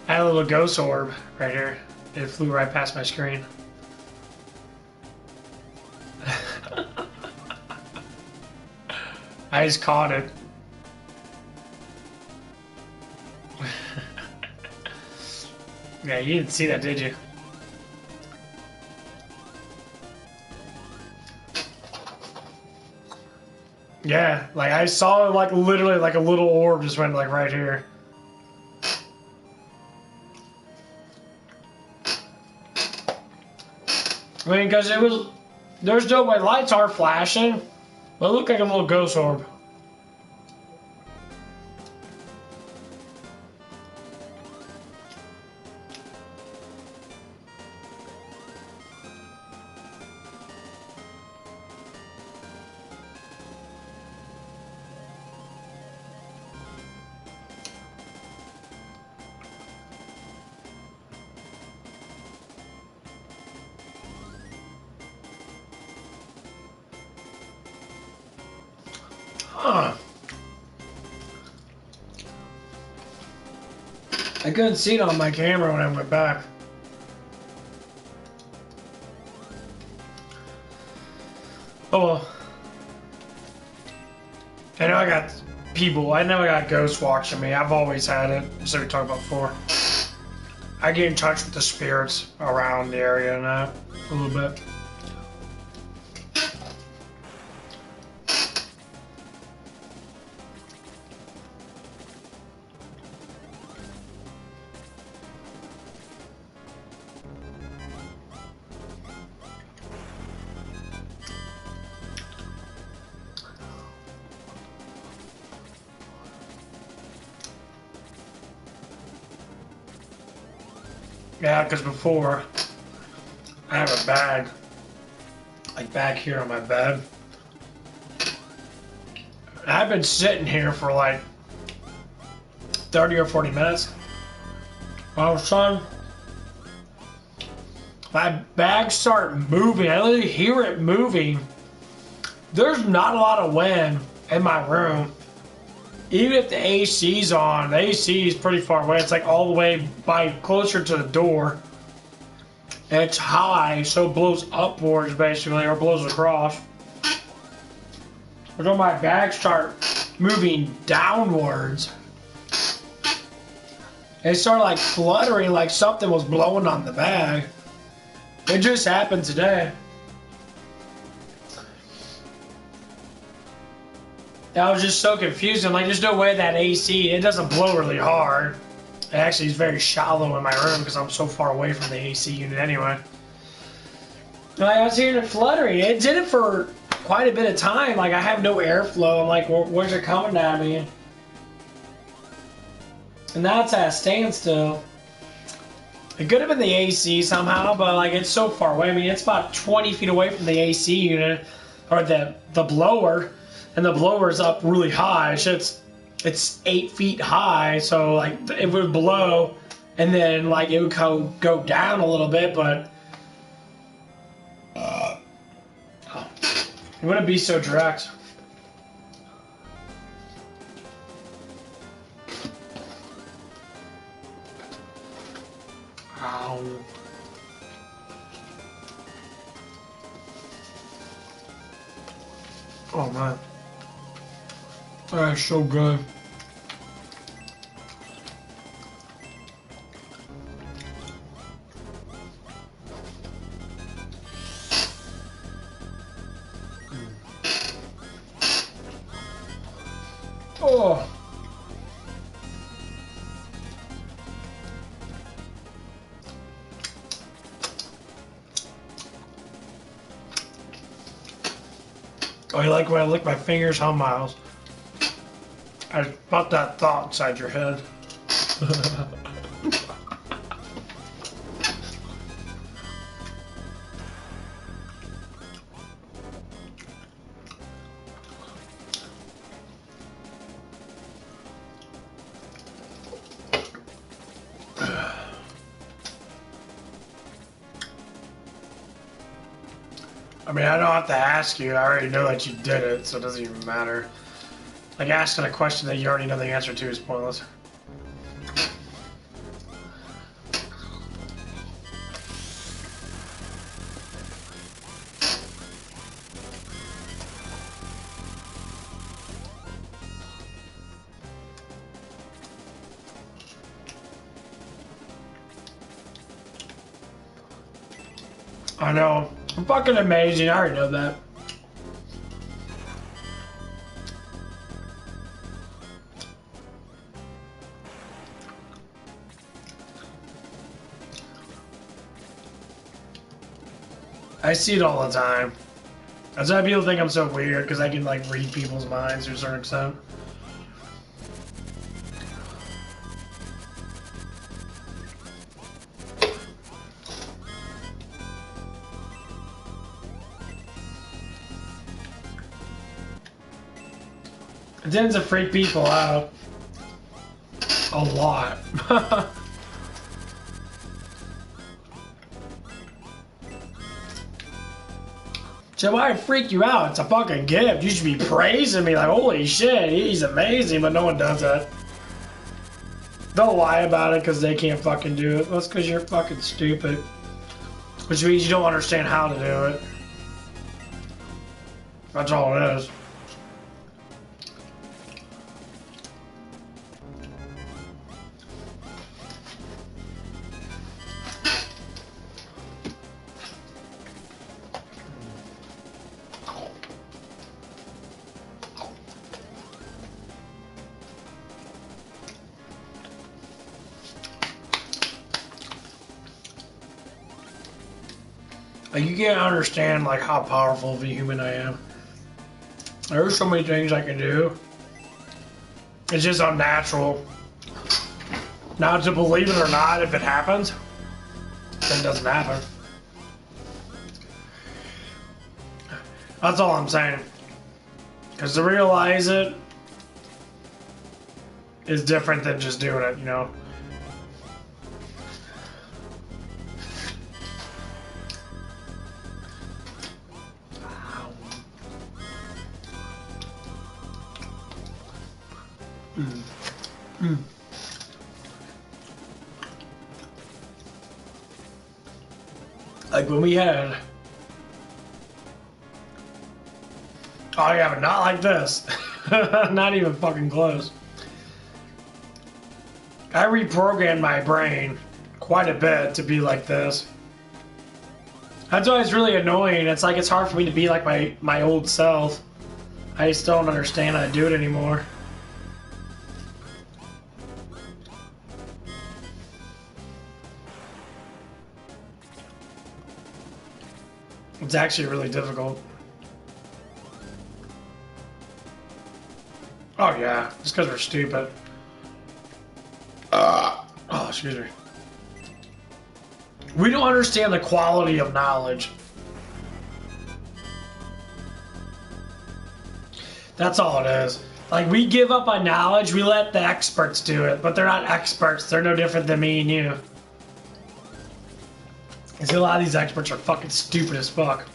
I had a little ghost orb right here. It flew right past my screen. I just caught it. Yeah, you didn't see that, did you? Yeah, like I saw it like literally like a little orb just went like right here. I mean, because it was, there's no way lights are flashing, but it looked like a little ghost orb. Huh. I couldn't see it on my camera when I went back. Oh well. I know I got people, I know I got ghosts watching me. I've always had it, as we talked about before. I get in touch with the spirits around the area now, a little bit. Yeah, because before, I have a bag, like back here on my bed. I've been sitting here for like 30 or 40 minutes. All of a sudden, my bags start moving. I literally hear it moving. There's not a lot of wind in my room. Even if the AC's on, the AC is pretty far away. It's like all the way by closer to the door. And it's high, so it blows upwards basically, or blows across. But then my bags start moving downwards. It started like fluttering like something was blowing on the bag. It just happened today. I was just so confused. I'm like, there's no way that AC, it doesn't blow really hard. It actually is very shallow in my room because I'm so far away from the AC unit anyway. Like, I was hearing it fluttering. It did it for quite a bit of time. Like, I have no airflow. I'm like, where's it coming at me? And now it's at a standstill. It could have been the AC somehow, but like, it's so far away. I mean, it's about 20 feet away from the AC unit, or the blower. And the blower's up really high. It's 8 feet high, so like it would blow, and then like it would go down a little bit, but it wouldn't be so direct. Ow. Oh man. That's so good. Oh. Oh, you like when I lick my fingers? How Miles? I about that thought inside your head. I mean, I don't have to ask you. I already know that you did it, so it doesn't even matter. Like, asking a question that you already know the answer to is pointless. I know. I'm fucking amazing. I already know that. I see it all the time. That's why people think I'm so weird, because I can like read people's minds to a certain extent. It tends to freak people out a lot. So why freak you out? It's a fucking gift. You should be praising me like, holy shit, he's amazing, but no one does that. They'll lie about it because they can't fucking do it. That's because you're fucking stupid. Which means you don't understand how to do it. That's all it is. Like, you can't understand like how powerful of a human I am. There's so many things I can do. It's just unnatural. Now, to believe it or not, if it happens, then it doesn't happen. That's all I'm saying. Because to realize it is different than just doing it, you know? Like when we had, oh yeah, but not like this. Not even fucking close. I reprogrammed my brain quite a bit to be like this. That's why it's really annoying. It's like it's hard for me to be like my old self. I just don't understand how to do it anymore. It's actually really difficult. Oh yeah, just because we're stupid. Oh, excuse me. We don't understand the quality of knowledge. That's all it is. Like, we give up on knowledge, we let the experts do it, but they're not experts. They're no different than me and you. And see, a lot of these experts are fucking stupid as fuck.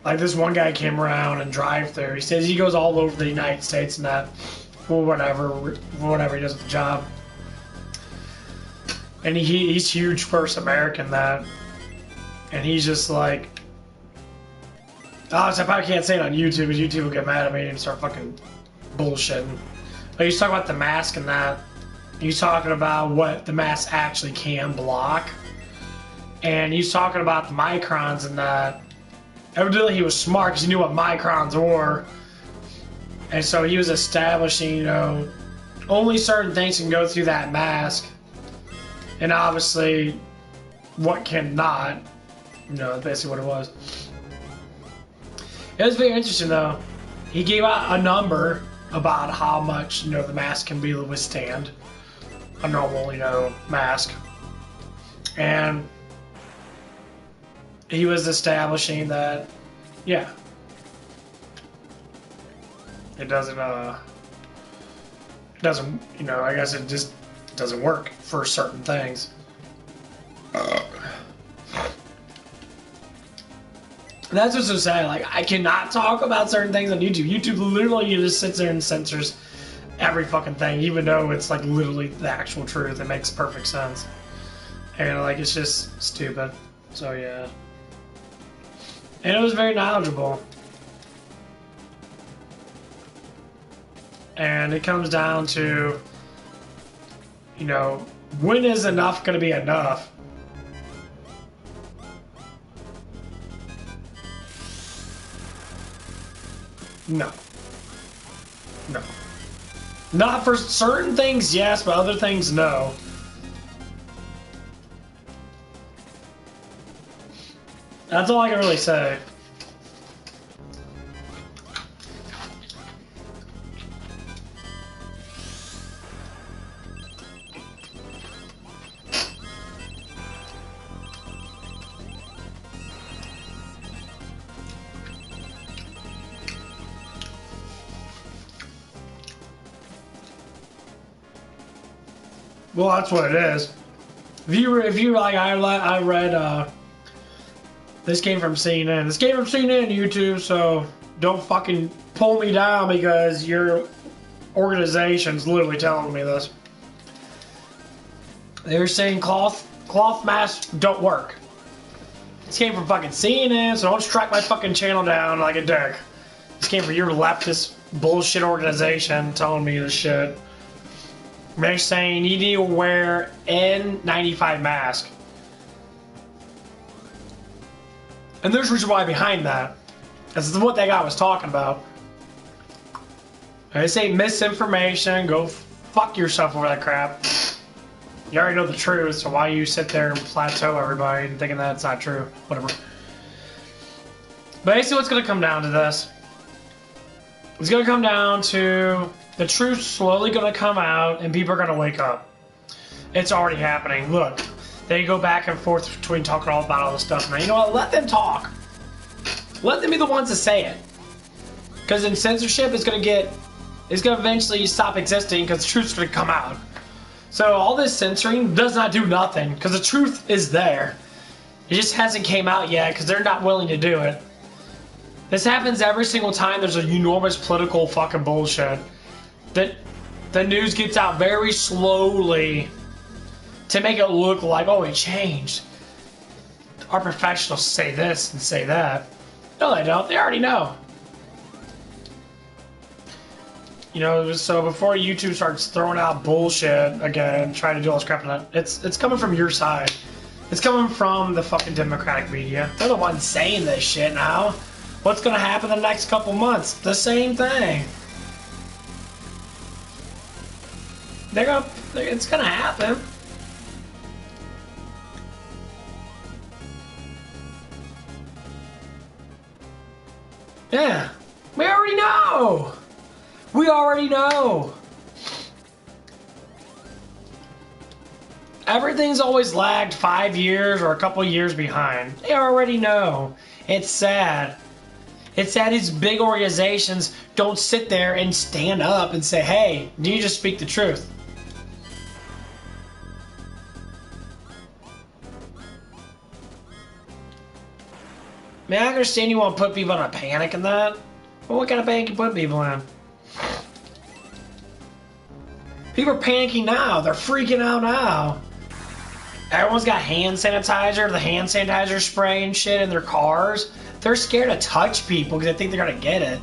Like, this one guy came around and drive-through. He says he goes all over the United States and that for whatever he does at the job. And he's huge first American that. And he's just like, oh, so I probably can't say it on YouTube because YouTube will get mad at me and start fucking bullshitting. But he's talking about the mask and that. He's talking about what the mask actually can block. And he's talking about the microns and that. Evidently he was smart because he knew what microns were. And so he was establishing, you know, only certain things can go through that mask. And obviously, what cannot. You know, that's basically what it was. It was very interesting though. He gave out a number about how much, you know, the mask can be able to withstand a normal, you know, mask. And he was establishing that, yeah, it doesn't, you know, I guess it just doesn't work for certain things. That's what's so sad. Like, I cannot talk about certain things on YouTube. YouTube literally just sits there and censors every fucking thing, even though it's like literally the actual truth. It makes perfect sense. And like, it's just stupid. So yeah. And it was very knowledgeable. And it comes down to you know, when is enough going to be enough? No. No. Not for certain things, yes, but other things, no. That's all I can really say. Well, that's what it is. If you like, I read, this came from CNN. This came from CNN, YouTube, so don't fucking pull me down because your organization's literally telling me this. They were saying cloth masks don't work. This came from fucking CNN, so don't strike my fucking channel down like a dick. This came from your leftist bullshit organization telling me this shit. They're saying you need to wear N95 mask. And there's a reason why behind that. This is what that guy was talking about. They say misinformation, go fuck yourself over that crap. You already know the truth, so why you sit there and plateau everybody and thinking that it's not true? Whatever. Basically what's going to come down to this. It's going to come down to the truth's slowly going to come out and people are going to wake up. It's already happening. Look, they go back and forth between talking all about all this stuff. Now, you know what? Let them talk. Let them be the ones to say it. Because then censorship is going to eventually stop existing because the truth's going to come out. So all this censoring does not do nothing because the truth is there. It just hasn't came out yet because they're not willing to do it. This happens every single time there's a enormous political fucking bullshit. That the news gets out very slowly to make it look like, oh, it changed. Our professionals say this and say that. No, they don't. They already know. You know, so before YouTube starts throwing out bullshit again, trying to do all this crap, it's coming from your side. It's coming from the fucking Democratic media. They're the ones saying this shit now. What's going to happen in the next couple months? The same thing. It's gonna happen. Yeah, we already know. We already know. Everything's always lagged 5 years or a couple years behind. They already know. It's sad. It's sad these big organizations don't sit there and stand up and say, hey, do you just speak the truth? I mean, I understand you want to put people in a panic and that, but what kind of panic you put people in? People are panicking now. They're freaking out now. Everyone's got hand sanitizer, the hand sanitizer spray and shit in their cars. They're scared to touch people because they think they're going to get it.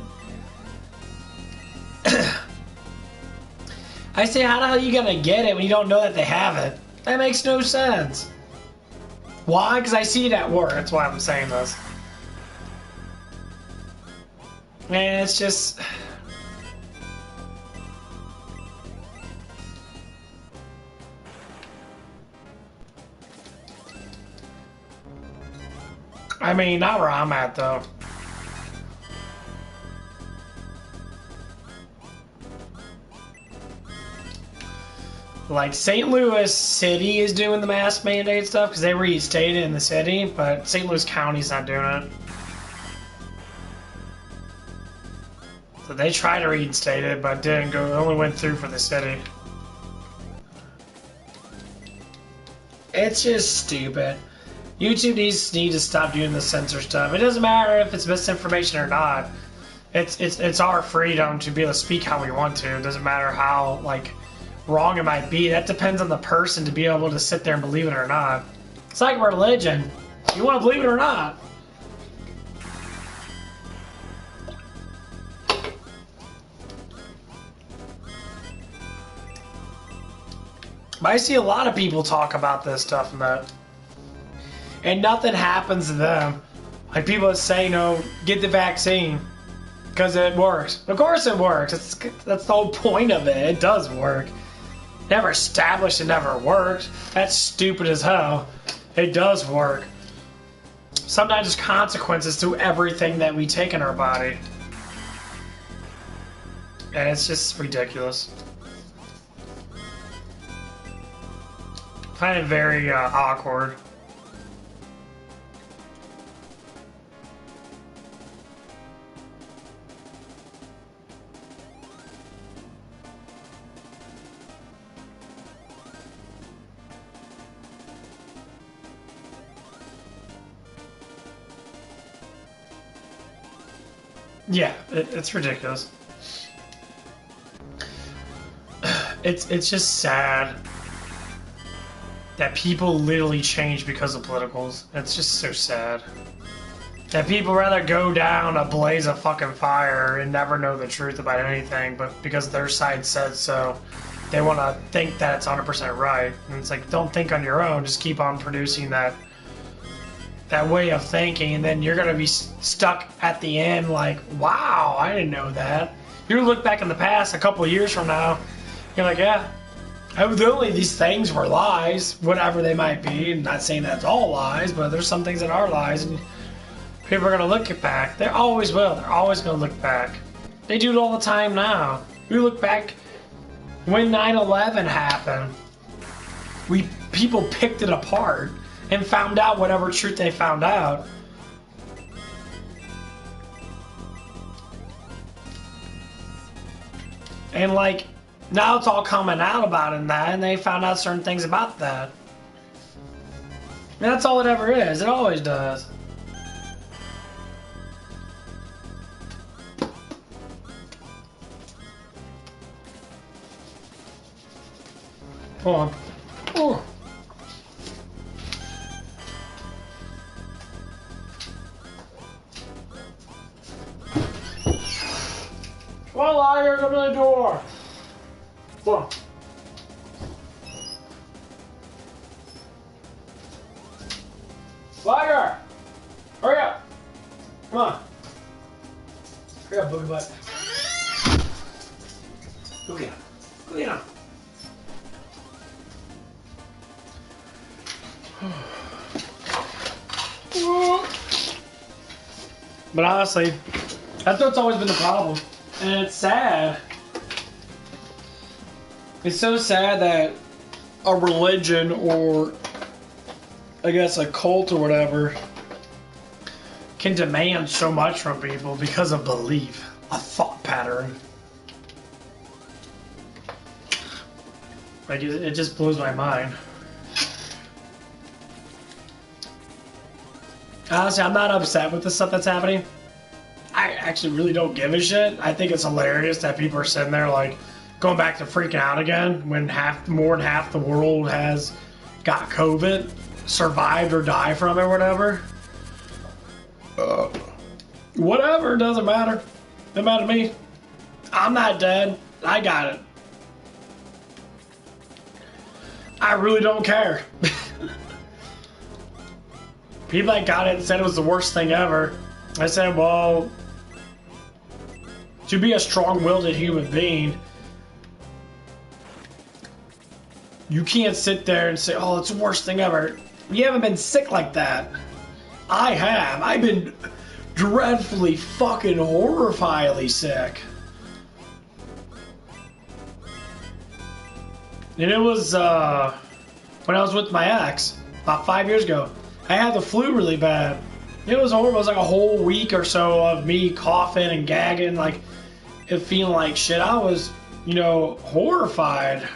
I say, how the hell are you going to get it when you don't know that they have it? That makes no sense. Why? Because I see it at work. That's why I'm saying this. And it's just... I mean, not where I'm at, though. Like, St. Louis City is doing the mask mandate stuff because they reinstated in the city, but St. Louis County's not doing it. So they tried to reinstate it, but didn't go. It only went through for the city. It's just stupid. YouTube needs to stop doing the censor stuff. It doesn't matter if it's misinformation or not. It's our freedom to be able to speak how we want to. It doesn't matter how like wrong it might be. That depends on the person to be able to sit there and believe it or not. It's like religion. You want to believe it or not. But I see a lot of people talk about this stuff and nothing happens to them. Like people that say, get the vaccine because it works. Of course it works. That's the whole point of it. It does work. Never established it never works. That's stupid as hell. It does work. Sometimes there's consequences to everything that we take in our body. And it's just ridiculous. I find it very awkward. Yeah, it's ridiculous. It's just sad that people literally change because of politicals. It's just so sad. That people rather go down a blaze of fucking fire and never know the truth about anything, but because their side said so, they want to think that it's 100% right. And it's like, don't think on your own. Just keep on producing that way of thinking, and then you're going to be stuck at the end like, wow, I didn't know that. You look back in the past a couple of years from now, you're like, yeah, only these things were lies, whatever they might be. I'm not saying that's all lies, but there's some things that are lies, and people are going to look back. They always will. They're always going to look back. They do it all the time now. We look back when 9/11 happened. People picked it apart and found out whatever truth they found out. And like, now it's all coming out about it and they found out certain things about that. And that's all it ever is. It always does. Hold on. Oh. Well, liars, open the door. Come on. Liar! Hurry up! Come on. Hurry up, boogie butt. Go get him. Go get him. But honestly, that's what's always been the problem. And it's sad. It's so sad that a religion or, I guess, a cult or whatever can demand so much from people because of belief, a thought pattern. Like, it just blows my mind. Honestly, I'm not upset with the stuff that's happening. I actually really don't give a shit. I think it's hilarious that people are sitting there like going back to freaking out again when more than half the world has got COVID, survived or died from it or whatever. Whatever, doesn't matter. Doesn't matter to me. I'm not dead. I got it. I really don't care. People that got it and said it was the worst thing ever. I said, well, to be a strong-willed human being, you can't sit there and say, oh, it's the worst thing ever. You haven't been sick like that. I have. I've been dreadfully fucking horrifyingly sick. And it was when I was with my ex about 5 years ago. I had the flu really bad. It was horrible. It was like a whole week or so of me coughing and gagging, like it feeling like shit. I was, horrified.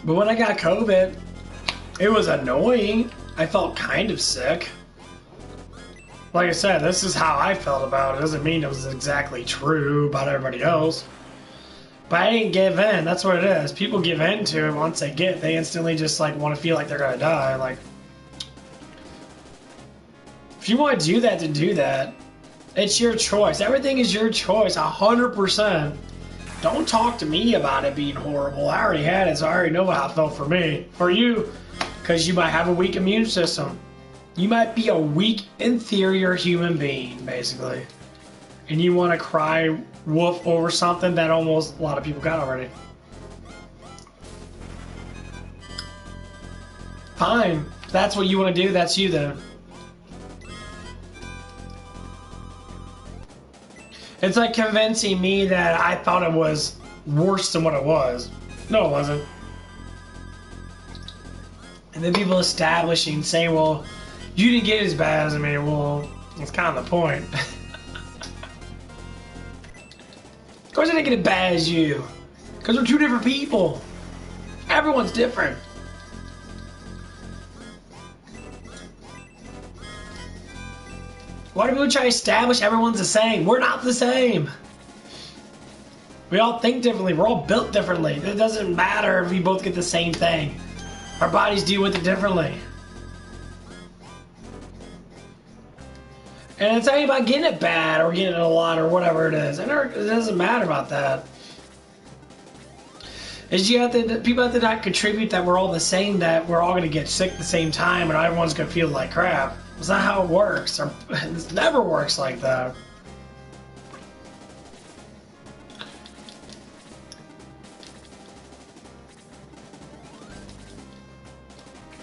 But when I got COVID, it was annoying. I felt kind of sick. Like I said, this is how I felt about it. It doesn't mean it was exactly true about everybody else. But I didn't give in. That's what it is. People give in to it once they instantly just like want to feel like they're gonna die. Like, if you want to do that, to do that. It's your choice. Everything is your choice, 100%. Don't talk to me about it being horrible. I already had it, so I already know how it felt for me. For you, because you might have a weak immune system. You might be a weak, inferior human being, basically. And you want to cry wolf over something that almost a lot of people got already. Fine. If that's what you want to do, that's you then. It's like convincing me that I thought it was worse than what it was. No, it wasn't. And then people establishing, saying, well, you didn't get it as bad as me. Well, that's kind of the point. Of course I didn't get it bad as you. Because we're two different people. Everyone's different. Why do people try to establish everyone's the same? We're not the same. We all think differently. We're all built differently. It doesn't matter if we both get the same thing. Our bodies deal with it differently. And it's not about getting it bad or getting it a lot or whatever it is. It doesn't matter about that. Is people have to not contribute that we're all the same, that we're all going to get sick at the same time and everyone's going to feel like crap. It's not how it works. It never works like that.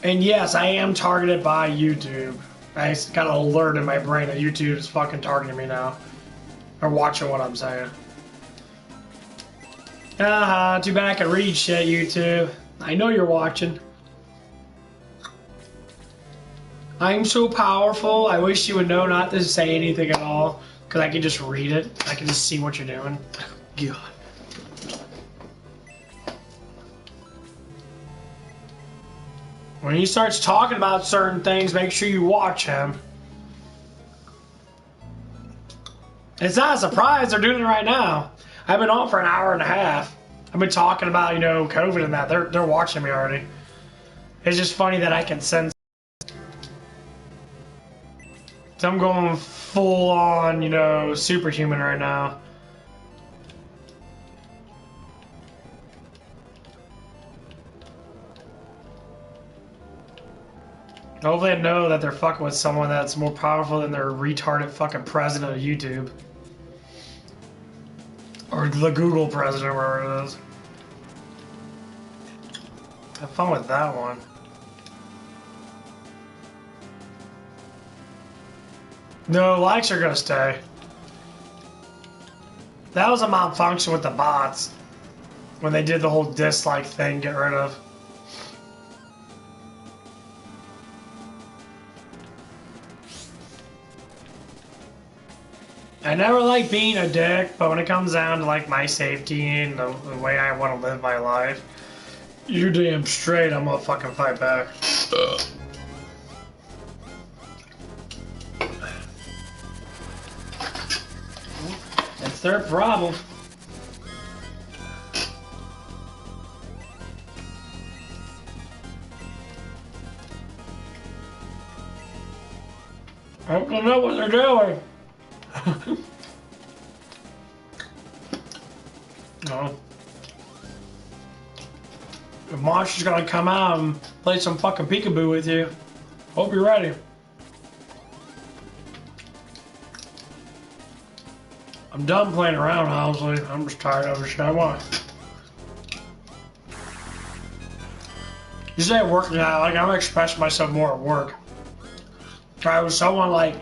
And yes, I am targeted by YouTube. I got an alert in my brain that YouTube is fucking targeting me now. Or watching what I'm saying. Too bad I can read shit, YouTube. I know you're watching. I'm so powerful, I wish you would know not to say anything at all. Because I can just read it. I can just see what you're doing. God. When he starts talking about certain things, make sure you watch him. It's not a surprise, they're doing it right now. I've been on for an hour and a half. I've been talking about, COVID and that. They're watching me already. It's just funny that I can sense. So I'm going full on, superhuman right now. Hopefully they know that they're fucking with someone that's more powerful than their retarded fucking president of YouTube. Or the Google president, wherever it is. Have fun with that one. No, likes are gonna stay. That was a malfunction with the bots. When they did the whole dislike thing, get rid of. I never like being a dick, but when it comes down to like my safety and the way I want to live my life, you damn straight I'm gonna fucking fight back. That's their problem. I don't know what they're doing. No. The monster's gonna come out and play some fucking peekaboo with you. Hope you're ready. I'm done playing around, honestly. I'm just tired of it. Shit, I want. You say at work now, like I'm expressing myself more at work. If someone like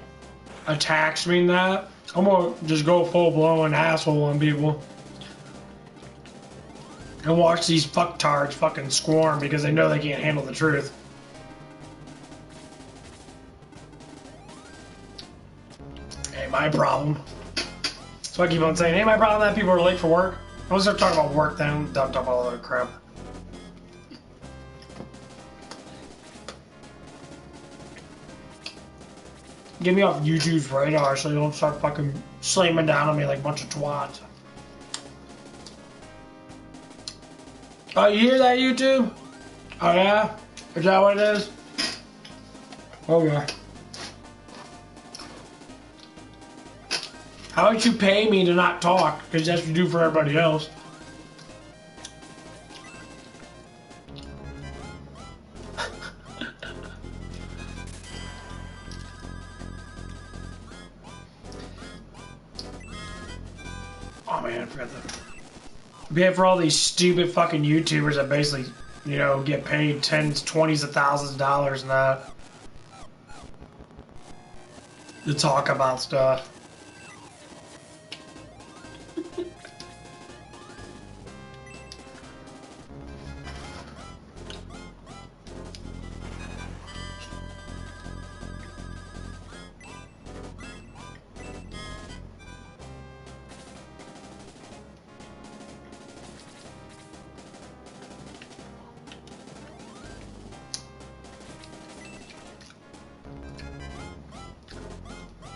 attacks me in that, I'm gonna just go full blown asshole on people. And watch these fucktards fucking squirm because they know they can't handle the truth. Ain't my problem. So I keep on saying, ain't my problem that people are late for work. I was talking about work then, dumped up all that crap. Get me off YouTube's radar so you don't start fucking slamming down on me like a bunch of twats. Oh, you hear that, YouTube? Oh, yeah? Is that what it is? Oh, yeah. How would you pay me to not talk? Because that's what you do for everybody else. Oh man, I forgot that. Pay for all these stupid fucking YouTubers that basically, you know, get paid tens, twenties of thousands of dollars and that to talk about stuff.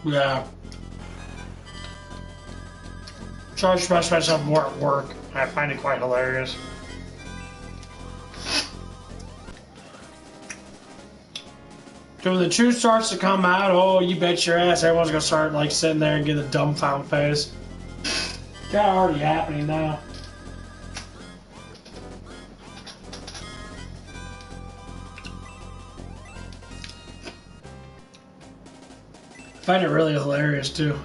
Yeah. Charge myself more at work. I find it quite hilarious. So when the truth starts to come out, oh, you bet your ass everyone's gonna start like sitting there and get a dumbfound face. It's kinda already happening now. I find it really hilarious too.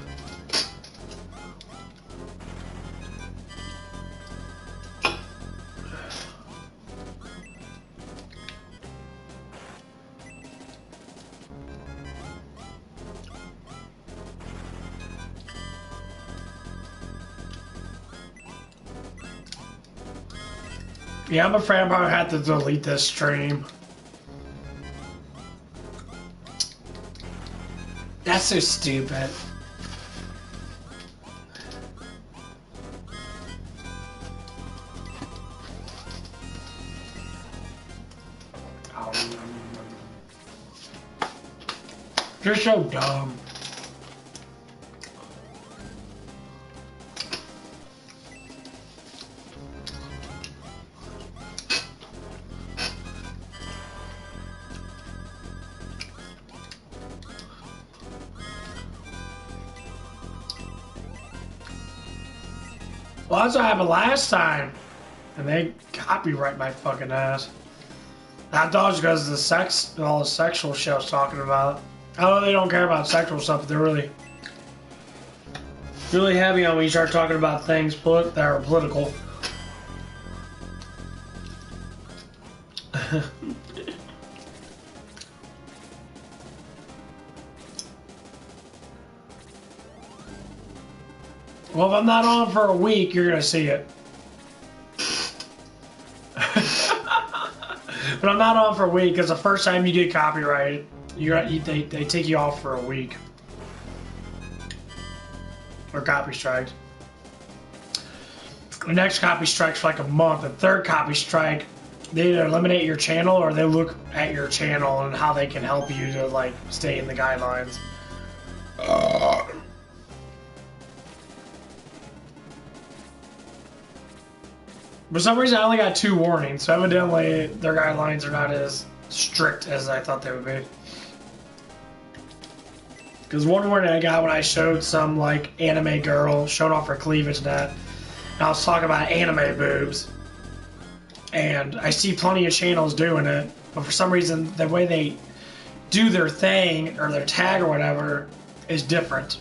Yeah, I'm afraid I'm probably have to delete this stream. That's so stupid. You're so dumb. Well, that's what happened last time. And they copyright my fucking ass. I thought it was because of the sex, all the sexual shit I was talking about. I know they don't care about sexual stuff, but they're really heavy on when you start talking about things that are political. Well, if I'm not on for a week, you're gonna see it. But I'm not on for a week because the first time you get copyrighted, they take you off for a week. Or copy striked. The next copy strike's for like a month. The third copy strike, they either eliminate your channel or they look at your channel and how they can help you to like stay in the guidelines. For some reason, I only got 2 warnings, so evidently their guidelines are not as strict as I thought they would be. Because one warning I got when I showed some like anime girl showing off her cleavage and that, and I was talking about anime boobs, and I see plenty of channels doing it, but for some reason the way they do their thing or their tag or whatever is different.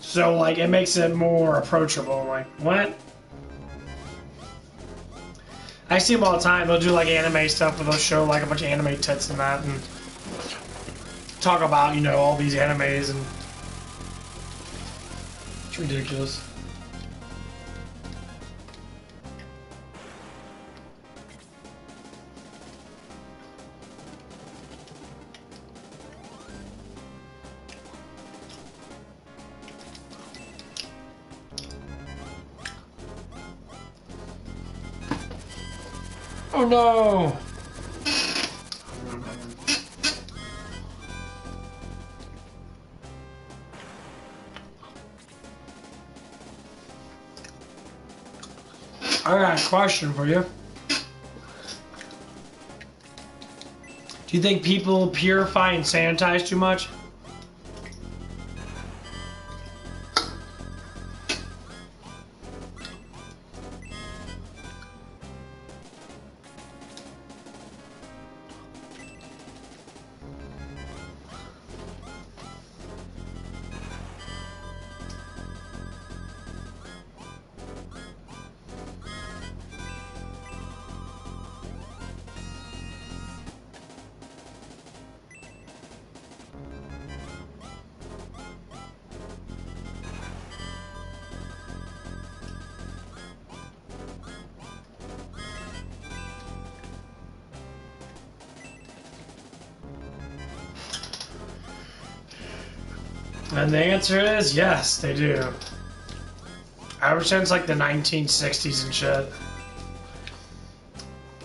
So like it makes it more approachable. I'm like, what? I see them all the time. They'll do like anime stuff where they'll show like a bunch of anime tits and that and talk about, you know, all these animes, and it's ridiculous. Oh no! I got a question for you. Do you think people purify and sanitize too much? And the answer is yes, they do. Ever since like the 1960s and shit.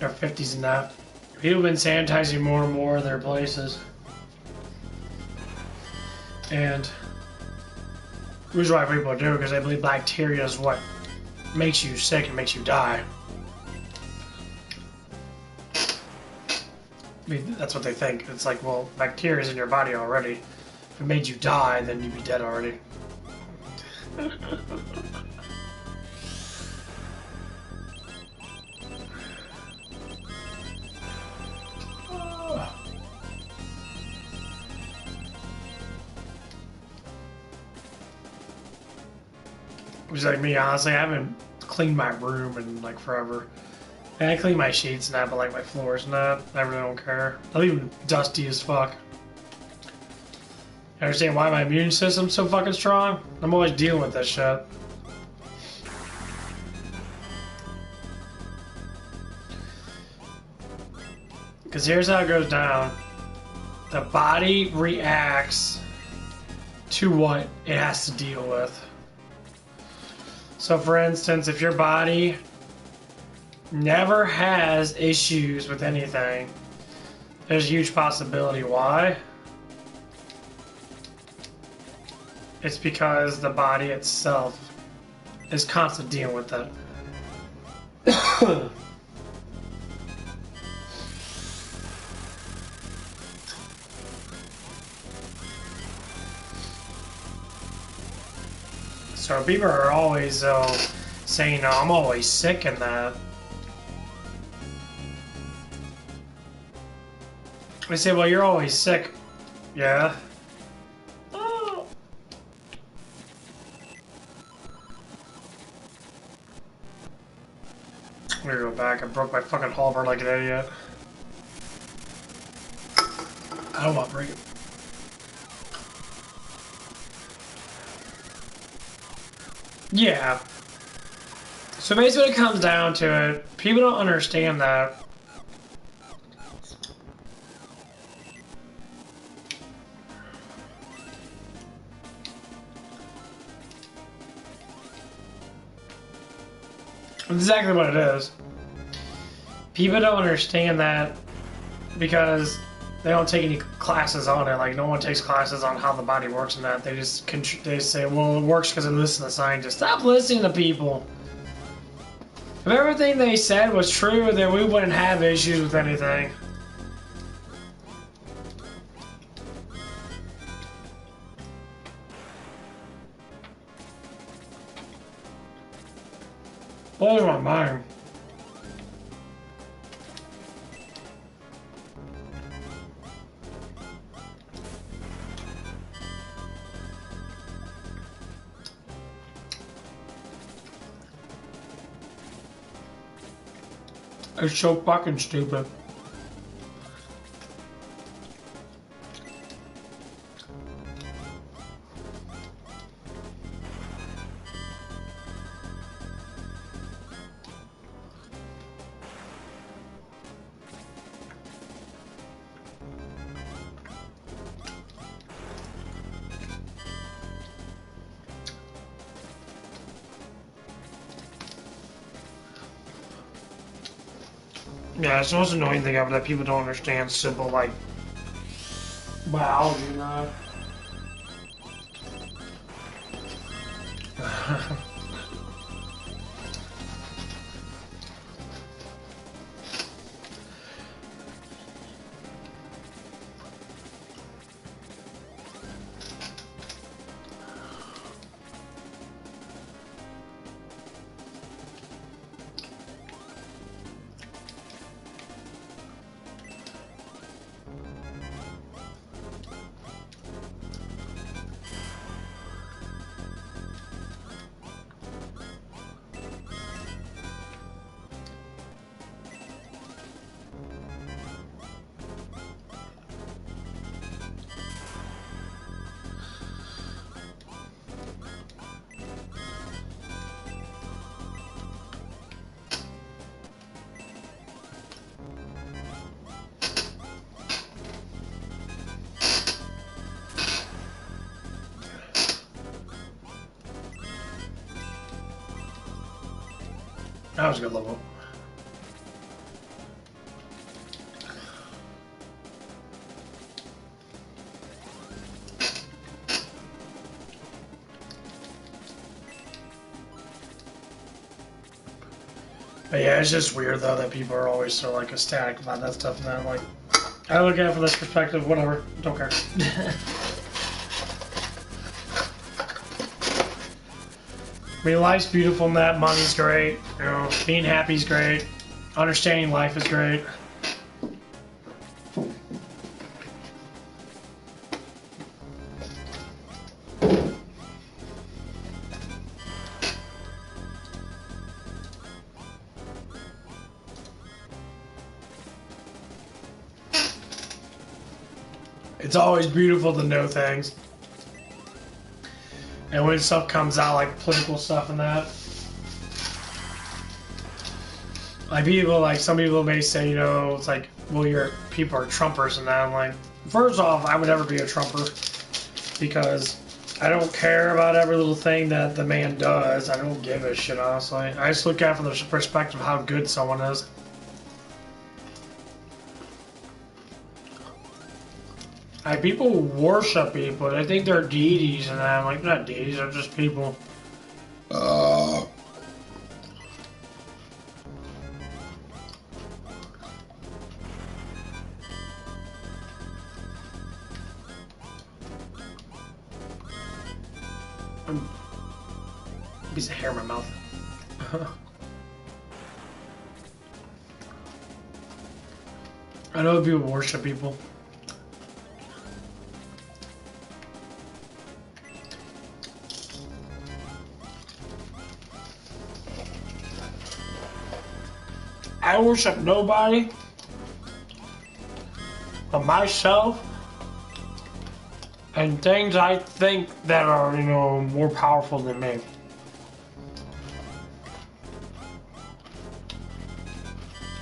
Or 50s and that. People have been sanitizing more and more of their places. And the reason why people do it because they believe bacteria is what makes you sick and makes you die. I mean, that's what they think. It's like, well, bacteria is in your body already. If it made you die, then you'd be dead already. Which is like me, honestly, I haven't cleaned my room in like forever. And I clean my sheets and that, but like my floors and that, I really don't care. I'll even dusty as fuck. You understand why my immune system's so fucking strong? I'm always dealing with this shit. Because here's how it goes down. The body reacts to what it has to deal with. So for instance, if your body never has issues with anything, there's a huge possibility why. It's because the body itself is constantly dealing with it. So people are always saying, "Oh, I'm always sick," and that. I say, "Well, you're always sick." Yeah. Oh. I'm gonna go back. I broke my fucking halberd like an idiot. I don't want to break it. Yeah. So basically when it comes down to it, people don't understand that. That's exactly what it is. People don't understand that because they don't take any classes on it. Like, no one takes classes on how the body works and that. They just they say, well, it works because they listen to scientists. Stop listening to people. If everything they said was true, then we wouldn't have issues with anything. Blows my mind. It's so fucking stupid. Yeah, it's the most annoying thing ever that people don't understand simple, like, biology and that. That was a good level. But yeah, it's just weird though that people are always so like ecstatic about that stuff, and I'm like, I look at it from this perspective, whatever, don't care. I mean, life's beautiful and that, money's great, you know, being happy's great, understanding life is great. It's always beautiful to know things. And when stuff comes out, like political stuff and that, like people, like some people may say, you know, it's like, well, your people are Trumpers and that. I'm like, first off, I would never be a Trumper because I don't care about every little thing that the man does. I don't give a shit, honestly. I just look at it from the perspective of how good someone is. Like, people worship people. They think they're deities and that. I'm like, not deities, they're just people. Piece of hair in my mouth. I know people worship people. I worship nobody but myself and things I think that are, you know, more powerful than me.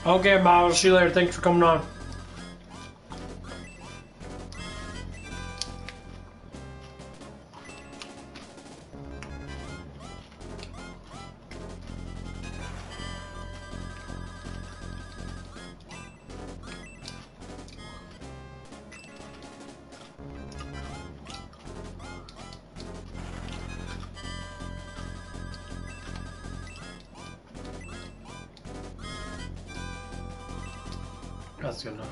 Okay, Miles, see you later. Thanks for coming on. That's good enough.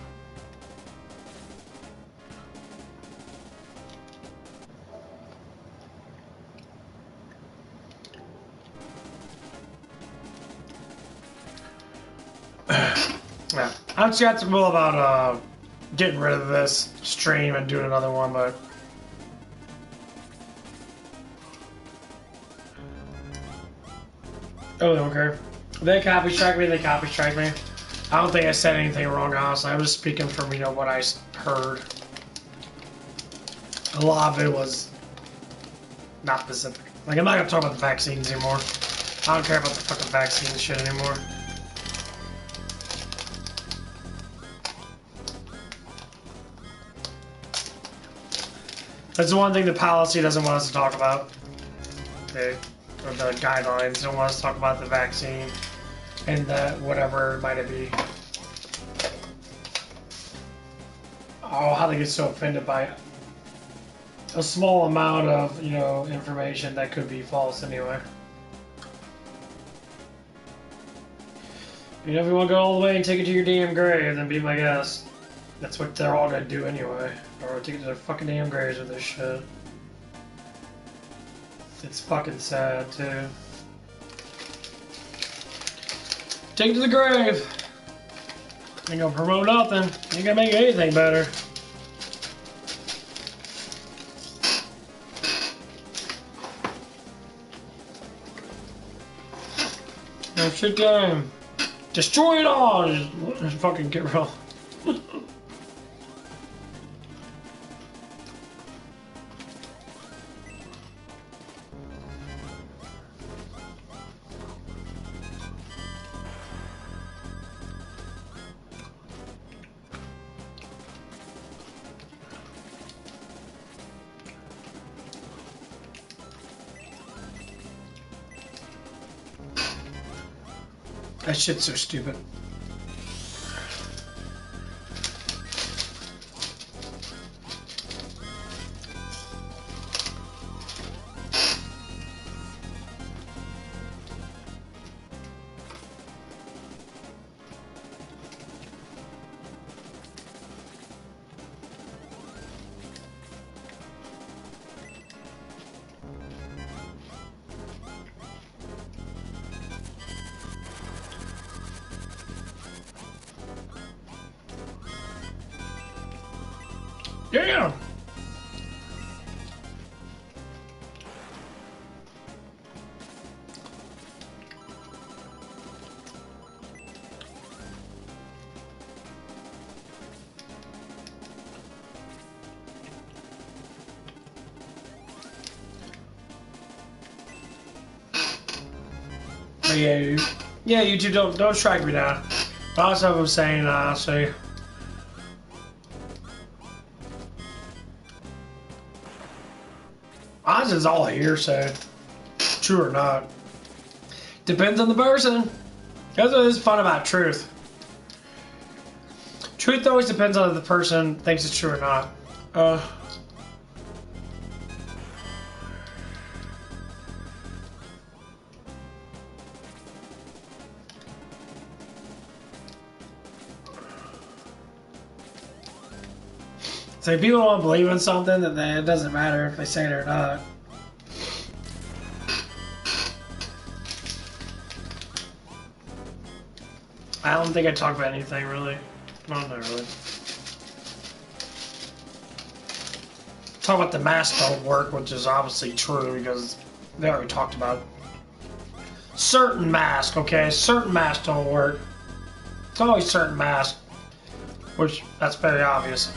Yeah, I'm skeptical about getting rid of this stream and doing another one, but oh, they don't care. They copy strike me. They copy strike me. I don't think I said anything wrong, honestly. I was speaking from, you know, what I heard. A lot of it was not specific. Like, I'm not gonna talk about the vaccines anymore. I don't care about the fucking vaccine shit anymore. That's the one thing the policy doesn't want us to talk about. Or the guidelines don't want us to talk about the vaccine and that whatever it might be. Oh, how they get so offended by a small amount of, you know, information that could be false anyway. You know, if you want to go all the way and take it to your damn grave, then be my guest. That's what they're all gonna do anyway. Or take it to their fucking damn graves with this shit. It's fucking sad, too. Take it to the grave. Ain't gonna promote nothing. Ain't gonna make anything better. No shit game. Destroy it all! Just fucking get real. That shit's so stupid. Yeah. But yeah, YouTube, don't strike me down. But also, I'm saying, honestly, odds is all hearsay, true or not. Depends on the person. That's what is fun about truth. Truth always depends on if the person thinks it's true or not. So if people don't believe in something, then it doesn't matter if they say it or not. I don't think I talk about anything really. No, not really. Talk about the masks don't work, which is obviously true because they already talked about it. Certain masks, okay? Certain masks don't work. It's always certain masks, which that's very obvious.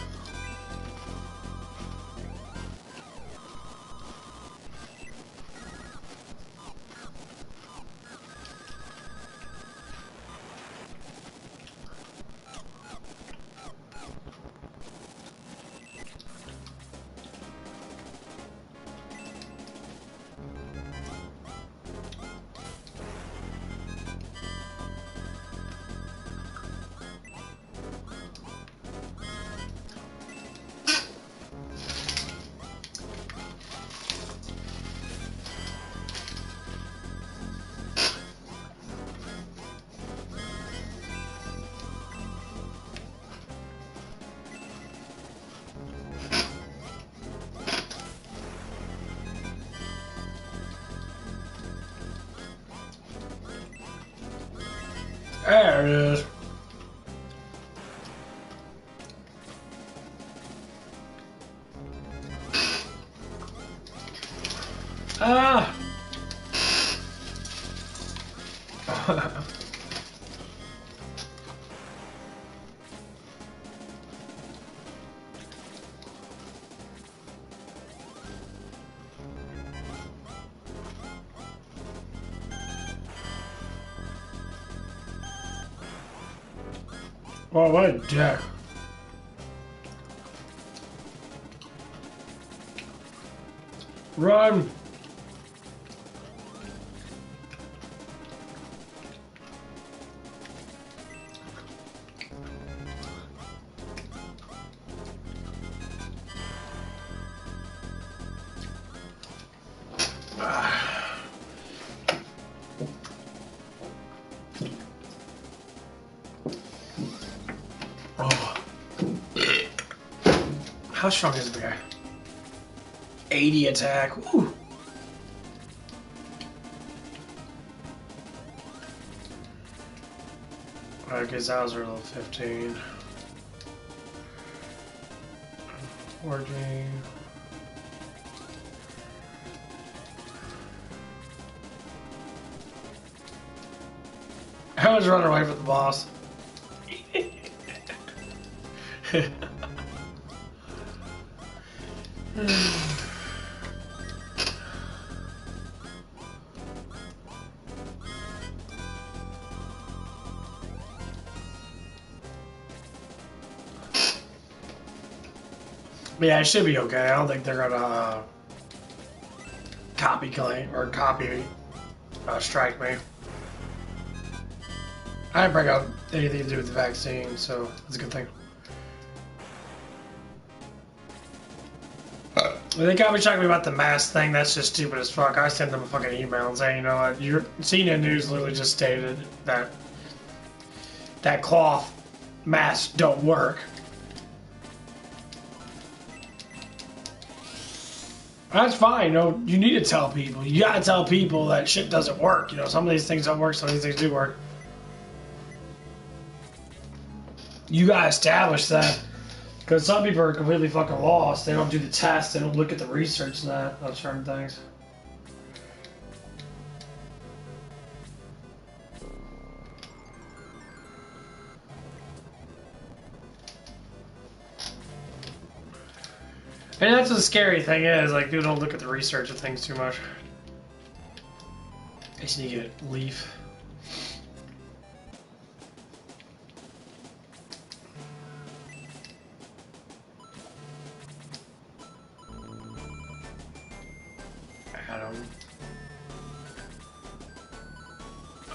There it is. Ah. Well, what a dick. Run. How strong is the guy? 80 attack. Woo. Okay, Zowser level 15. 14. I was running away from the boss. Yeah, it should be okay. I don't think they're gonna copy claim or copy strike me. I didn't bring up anything to do with the vaccine, so that's a good thing. They got me talking about the mask thing. That's just stupid as fuck. I sent them a fucking email and saying, you know what, your CNN News literally just stated that cloth masks don't work. That's fine. You know, you need to tell people. You gotta tell people that shit doesn't work. You know, some of these things don't work. Some of these things do work. You gotta establish that. Because some people are completely fucking lost. They don't do the tests. They don't look at the research and that on certain things. And that's the scary thing is, like, people don't look at the research of things too much. I just need to get a leaf. Adam.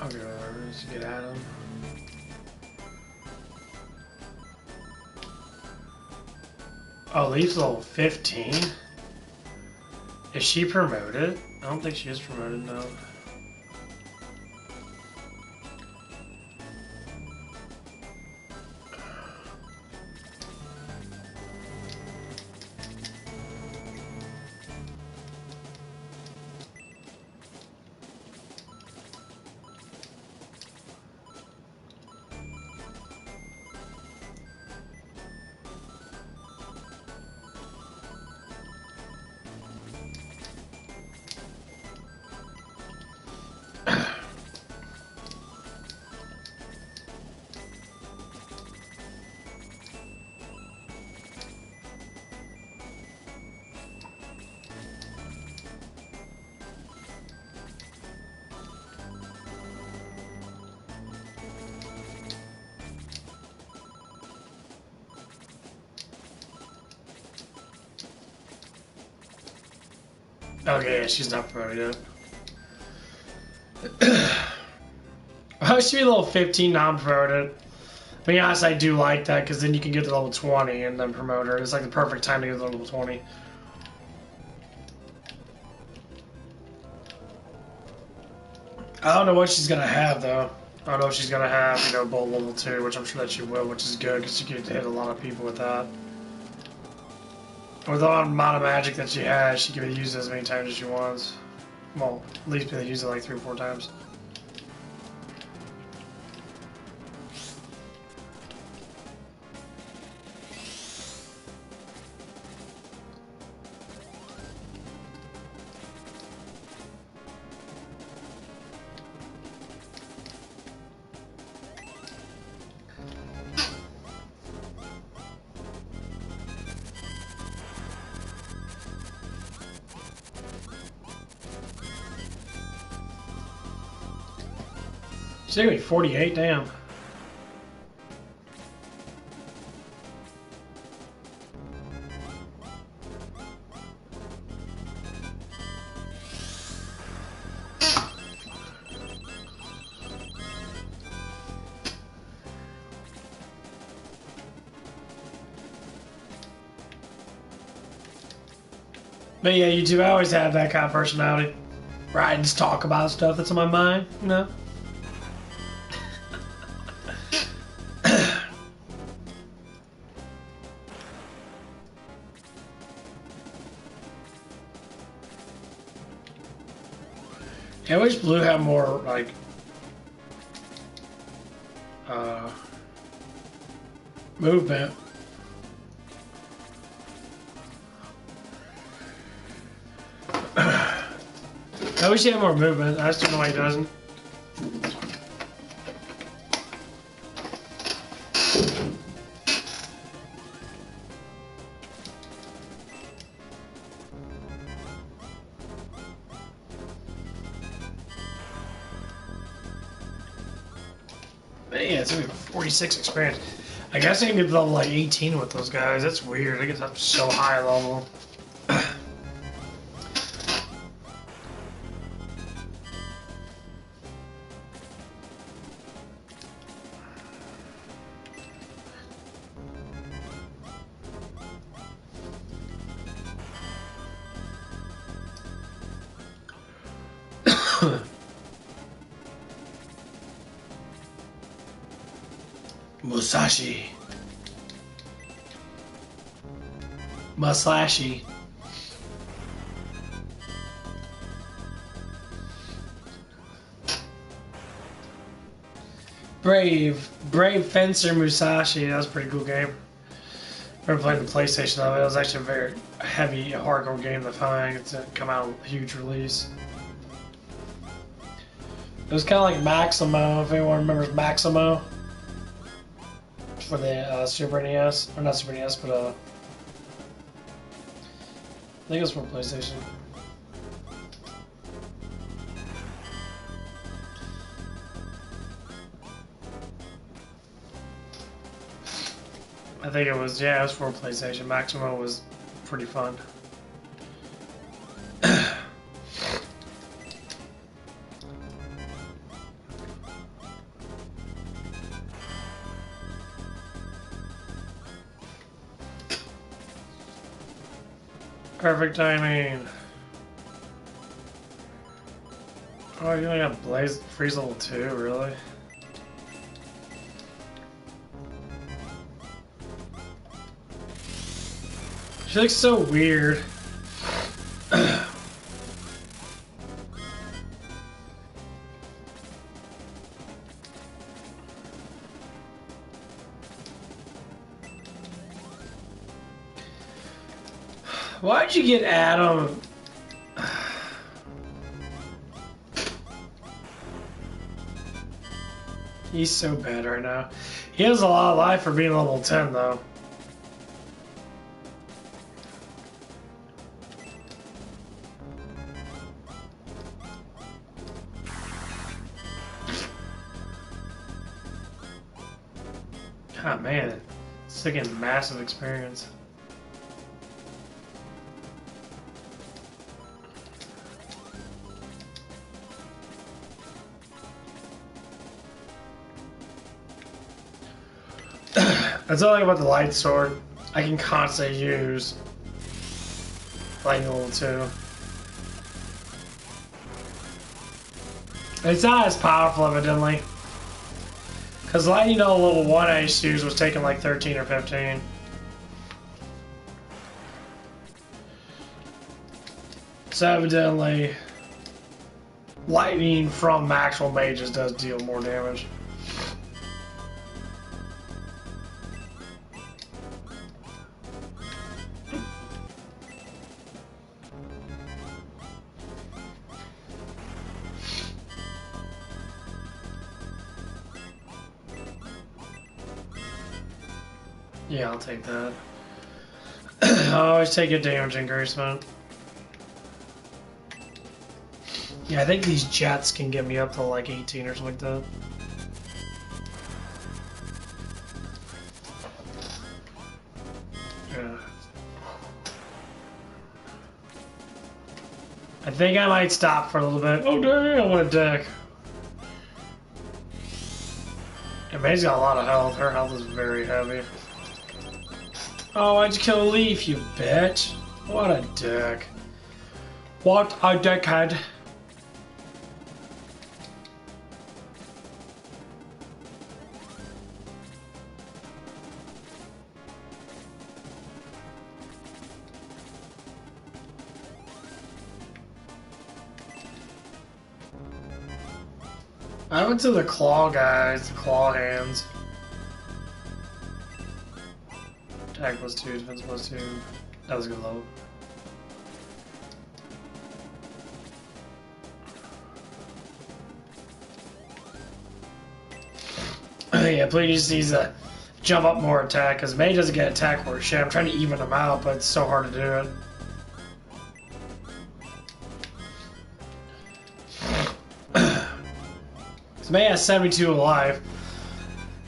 I'll go over to get Adam. Oh, Leaf's level 15? Is she promoted? I don't think she is promoted, no. Okay, yeah, she's not promoted yet. I should be level 15 non-promoted. To be honest, I do like that because then you can get to level 20 and then promote her. It's like the perfect time to get to level 20. I don't know what she's gonna have though. I don't know if she's gonna have, you know, bolt level 2, which I'm sure that she will, which is good because she could hit a lot of people with that. With the amount of magic that she has, she can use it as many times as she wants. Well, at least be able to use it like 3 or 4 times. She's gonna be 48, damn. But yeah, YouTube, I always have that kind of personality. Where I just talk about stuff that's on my mind, you know? I wish Blue had more, like, movement. I wish he had more movement. I just don't know why he doesn't. Man, it's only 46 experience. I guess I can get to level like 18 with those guys. That's weird. I get up so high level. Musashi. Musashi. Brave Fencer Musashi. That was a pretty cool game. I remember playing the PlayStation though. It was actually a very heavy, hardcore game to find. It didn't come out with a huge release. It was kind of like Maximo, if anyone remembers Maximo. For the Super NES. Or not Super NES, but I think it was for PlayStation. I think it was, yeah, it was for PlayStation. Maximo was pretty fun. Perfect timing. Oh, you only got Blaze Freeze level 2, really? She looks so weird. Why'd you get Adam? He's so bad right now. He has a lot of life for being level 10, though. God, man. It's like a massive experience. That's all I like about the light sword. I can constantly use lightning level 2. It's not as powerful, evidently. Because lightning level 1 I used to use was taking like 13 or 15. So evidently, lightning from actual mages does deal more damage. Yeah, I'll take that. I always take a damage increasement. Yeah, I think these jets can get me up to like 18 or something like that. Yeah. I think I might stop for a little bit. Oh damn, what a deck. And May's got a lot of health. Her health is very heavy. Oh, why'd you kill a leaf, you bitch? What a dick. What a dickhead. I went to the claw guys, the claw hands. Attack +2, defense +2. That was a good level. Yeah, please just needs to jump up more attack, because May doesn't get attack worth shit. I'm trying to even them out, but it's so hard to do it. So May has 72 alive,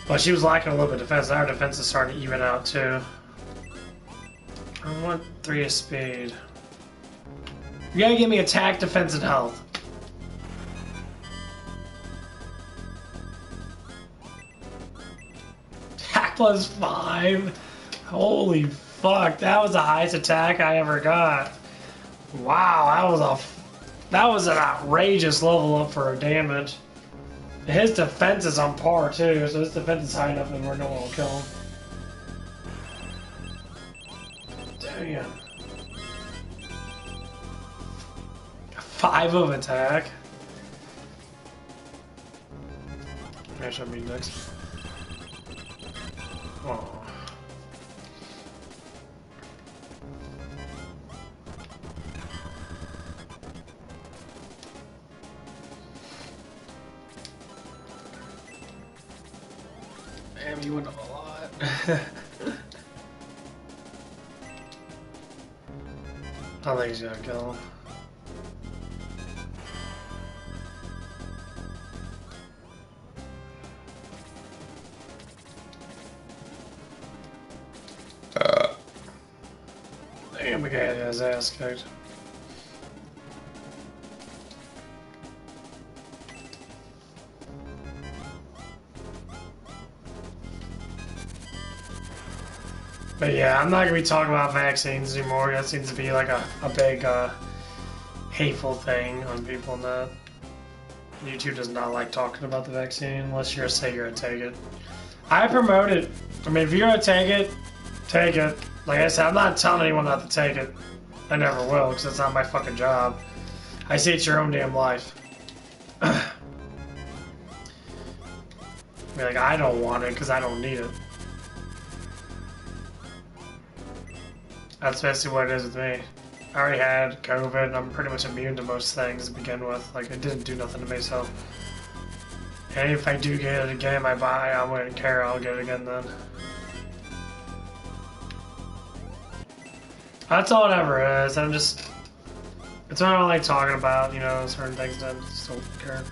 but she was lacking a little bit of defense. Now her defense is starting to even out too. I want 3 of speed. You gotta give me attack, defense, and health. Attack +5. Holy fuck, that was the highest attack I ever got. Wow, that was a That was an outrageous level up for her damage. His defense is on par too, so his defense is high enough that we're no one will kill him. Damn. 5 of attack. I should be next. Oh. Damn, you went up a lot. I think he's gonna kill him. Damn, the guy had his ass kicked. But yeah, I'm not gonna be talking about vaccines anymore. That seems to be like a big hateful thing on people and that. YouTube does not like talking about the vaccine unless you're say you're gonna take it. I promote it. I mean, if you're gonna take it, take it. Like I said, I'm not telling anyone not to take it. I never will, because it's not my fucking job. I say it's your own damn life. I mean, like, I don't want it because I don't need it. That's basically what it is with me. I already had COVID, and I'm pretty much immune to most things to begin with. Like, it didn't do nothing to me, so. And if I do get it again, I wouldn't care, I'll get it again then. That's all it ever is. It's what I don't like talking about, you know, certain things that I just don't care.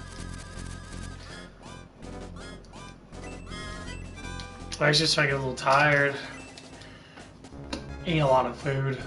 I actually just trying to get a little tired. Eating a lot of food.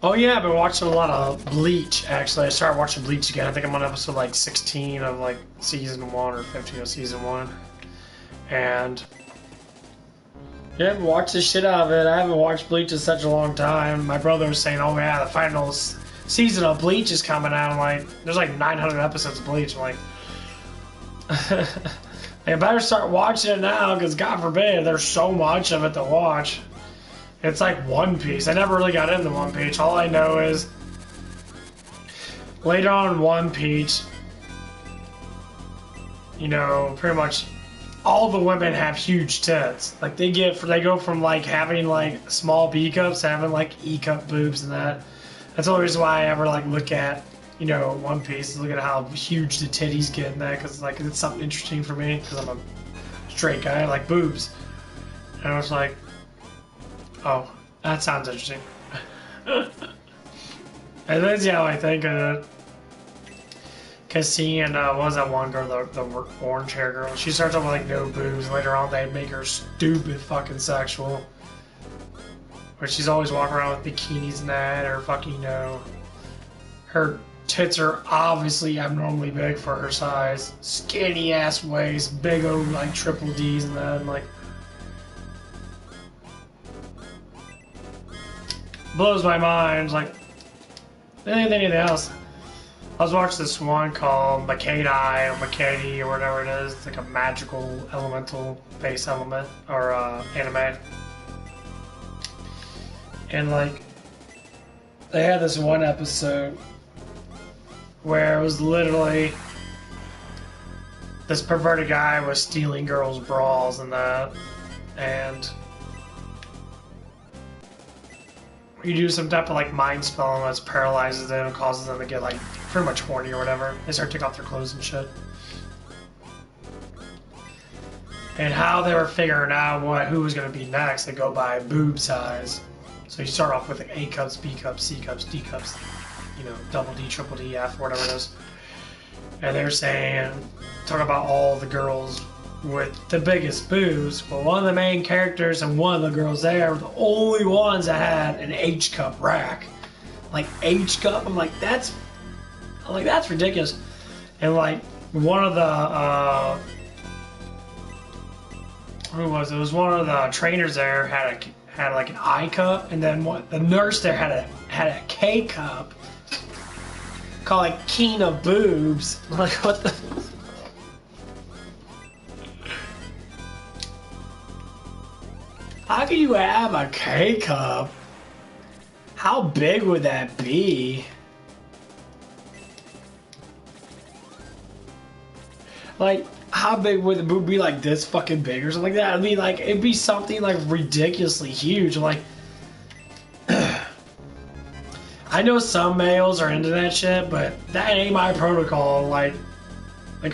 Oh yeah, I've been watching a lot of Bleach, actually. I started watching Bleach again. I think I'm on episode like 16 of like season 1 or 15 of season 1. And yeah, I've watched the shit out of it. I haven't watched Bleach in such a long time. My brother was saying, oh yeah, the final season of Bleach is coming out. I'm like, there's like 900 episodes of Bleach. I'm like, I better start watching it now, because God forbid, there's so much of it to watch. It's like One Piece. I never really got into One Piece. All I know is later on in One Piece, you know, pretty much all the women have huge tits. Like they go from like having like small B cups to having like E cup boobs and that. That's the only reason why I ever like look at, you know, One Piece, look at how huge the titties get in that, because like it's something interesting for me, because I'm a straight guy, I like boobs. And I was like, oh, that sounds interesting. And that's how I think of it. Because seeing, what was that one girl, the orange hair girl? She starts off with like no boobs, and later on they make her stupid fucking sexual. Where she's always walking around with bikinis and that, or fucking, you know, her tits are obviously abnormally big for her size. Skinny ass waist, big old like triple D's and that, and like. Blows my mind, like, anything else. I was watching this one called Makadai or Makadi or whatever it is. It's like a magical elemental base element or anime. And like, they had this one episode where it was literally this perverted guy was stealing girls' bras and that, and you do some type of like mind spell and that paralyzes them and causes them to get like pretty much horny or whatever. They start to take off their clothes and shit. And how they were figuring out who was going to be next, they go by boob size. So you start off with like A cups, B cups, C cups, D cups, you know, double D, triple D, F, whatever it is. And they're saying, talk about all the girls with the biggest boobs. Well, one of the main characters and one of the girls there were the only ones that had an H cup rack. like H cup. I'm like, that's ridiculous. And like one of the who was it? It was one of the trainers there had like an I cup, and then the nurse there had a K cup. Called like King of Boobs. I'm like, what the? How can you have a K cup? How big would that be? Like, how big would the boob be? Like this fucking big or something like that? I mean, like, it'd be something like ridiculously huge. Like, I know some males are into that shit, but that ain't my protocol. Like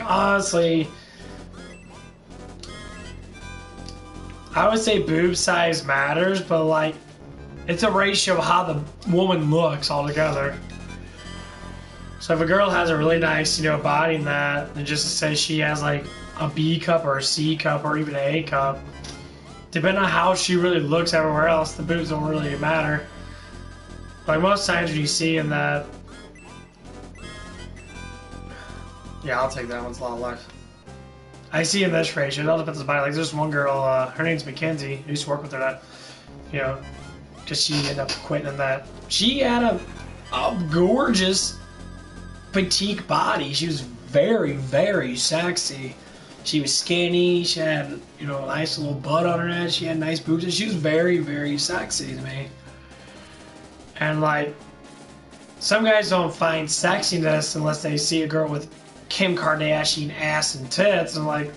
honestly, I would say boob size matters, but like, it's a ratio of how the woman looks altogether. So if a girl has a really nice, you know, body in that, and just to say she has like a B cup or a C cup or even an A cup, depending on how she really looks everywhere else, the boobs don't really matter. Like most times when you see in that, yeah, I'll take that one. It's a lot of life. I see in this ratio, it all depends on the body. Like there's one girl, her name's Mackenzie. I used to work with her. That, you know, because she ended up quitting in that. She had a gorgeous petite body. She was very, very sexy. She was skinny. She had, you know, a nice little butt on her head. She had nice boobs, and she was very, very sexy to me. And like, some guys don't find sexiness unless they see a girl with Kim Kardashian ass and tits. And like,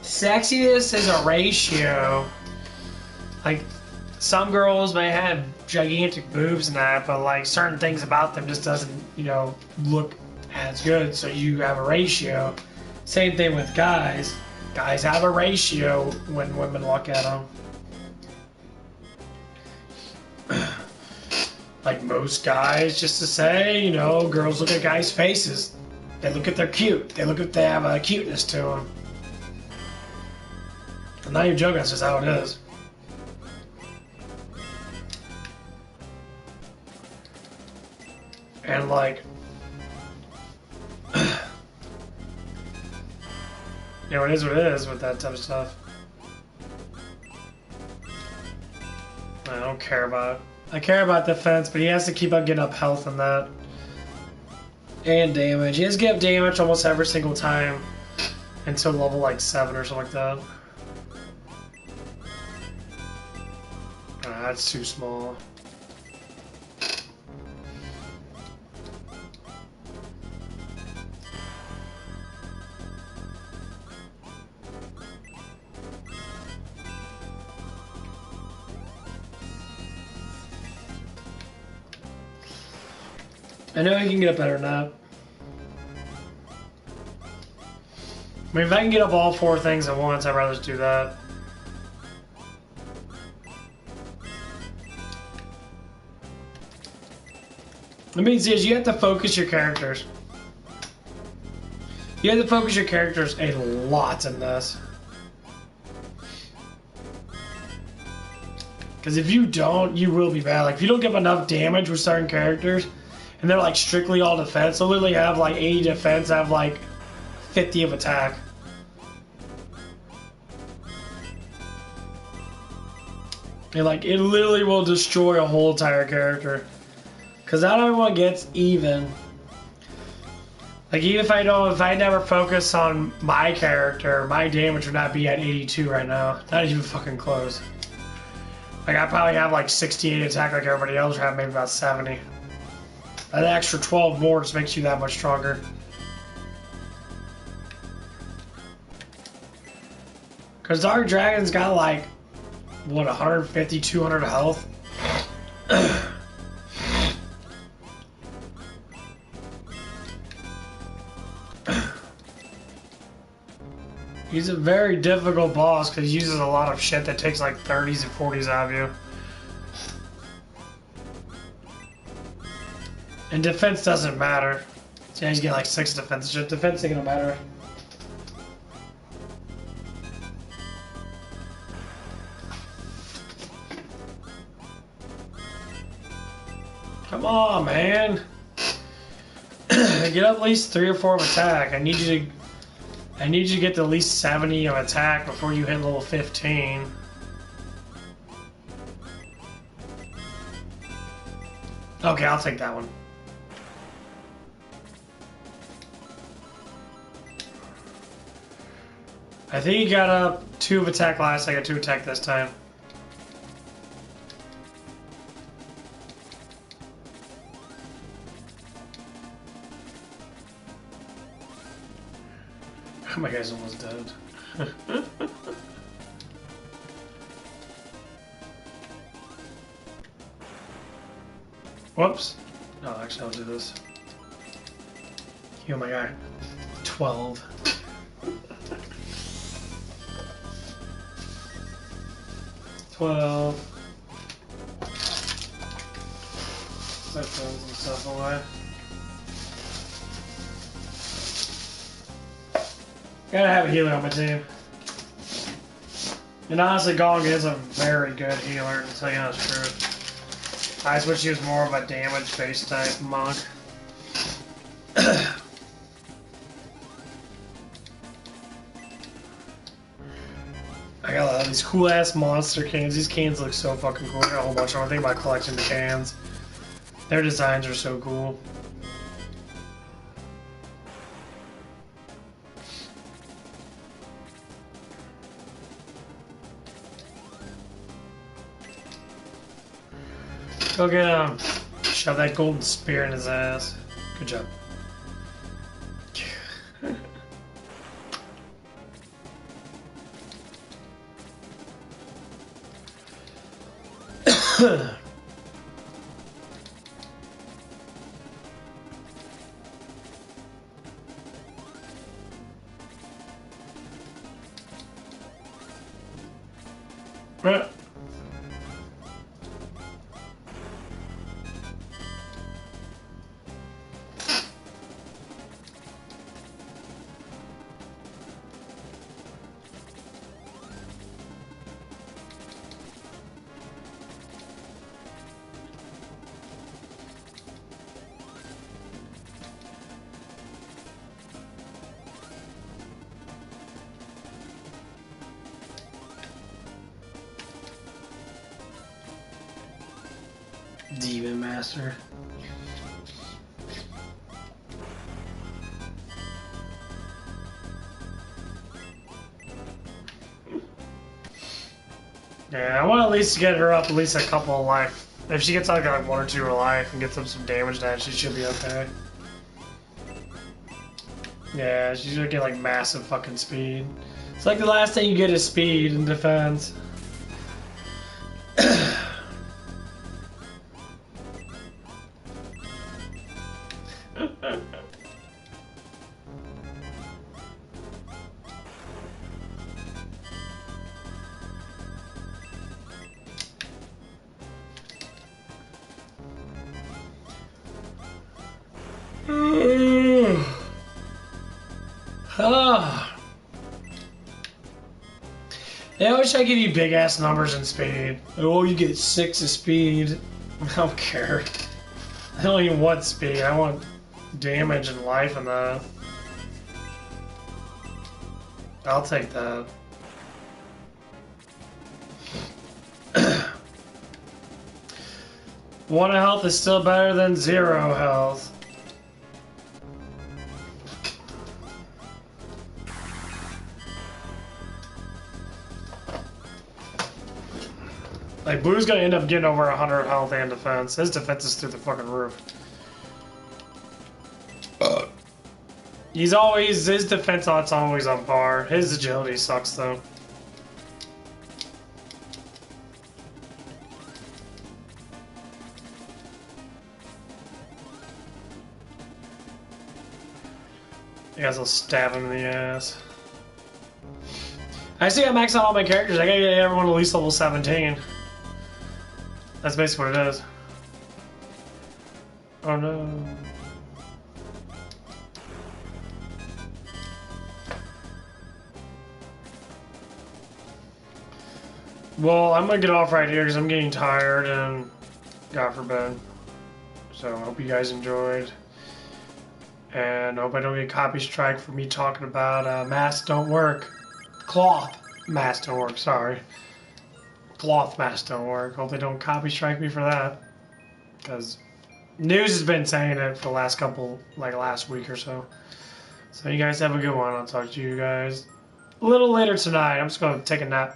sexiness is a ratio. Like, some girls may have gigantic boobs and that, but like certain things about them just doesn't, you know, look as good. So you have a ratio. Same thing with guys. Guys have a ratio when women look at them. Like most guys, just to say, you know, girls look at guys' faces. They look at their cute. They look at they have a cuteness to them. I'm not even joking. That's just how it is. And like, you know, it is what it is with that type of stuff. I don't care about it. I care about defense, but he has to keep on getting up health and that. And damage. He has to get up damage almost every single time until level like 7 or something like that. That's too small. I know he can get up better than that. I mean, if I can get up all 4 things at once, I'd rather just do that. The main thing is you have to focus your characters. You have to focus your characters a lot in this. Because if you don't, you will be bad. Like, if you don't give enough damage with certain characters, and they're like strictly all defense, they'll literally have like 80 defense, have like 50 of attack. And like, it literally will destroy a whole entire character. Because not everyone gets even. Like, even if I never focus on my character, my damage would not be at 82 right now. Not even fucking close. Like, I probably have like 68 attack like everybody else, or have maybe about 70. That extra 12 more just makes you that much stronger. Because Dark Dragon's got like, what, 150, 200 health? He's a very difficult boss because he uses a lot of shit that takes like 30s and 40s out of you. And defense doesn't matter. So yeah, he's getting like 6 defense. Defense ain't gonna matter. Come on, man. Get up at least 3 or 4 of attack. I need you to get to at least 70 of attack before you hit level 15. Okay, I'll take that one. I think you got up 2 of attack last. I got 2 attack this time. My guy's almost dead. Whoops. No, actually, I'll do this. Heal my guy. 12. Set those and stuff away. Gotta have a healer on my team. And honestly, Gong is a very good healer, to tell you the truth. I just wish he was more of a damage-based type monk. I got a lot of these cool-ass monster cans. These cans look so fucking cool. I got a whole bunch of them. I'm thinking about collecting the cans. Their designs are so cool. Go get him. Shove that golden spear in his ass. Good job. Right. Demon Master. Yeah, I want to at least get her up at least a couple of life. If she gets like 1 or 2 of her life and gets up some damage, then she should be okay. Yeah, she's gonna get like massive fucking speed. It's like the last thing you get is speed in defense. They always try to give you big ass numbers in speed. Oh, you get 6 of speed. I don't care. I don't even want speed. I want damage and life in that. I'll take that. One health is still better than 0 health. Like, Blue's gonna end up getting over 100 health and defense. His defense is through the fucking roof. His defense odds always on par. His agility sucks though. You guys will stab him in the ass. I see I maxed out all my characters. I gotta get everyone at least level 17. That's basically what it is. Oh no. Well, I'm gonna get off right here because I'm getting tired and God forbid. So I hope you guys enjoyed. And I hope I don't get copy strike for me talking about masks don't work. Cloth masks don't work, sorry. Cloth masks don't work. Hope they don't copy strike me for that. Because news has been saying it for the last last week or so. So you guys have a good one. I'll talk to you guys a little later tonight. I'm just going to take a nap.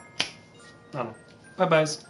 I don't know. Bye-byes.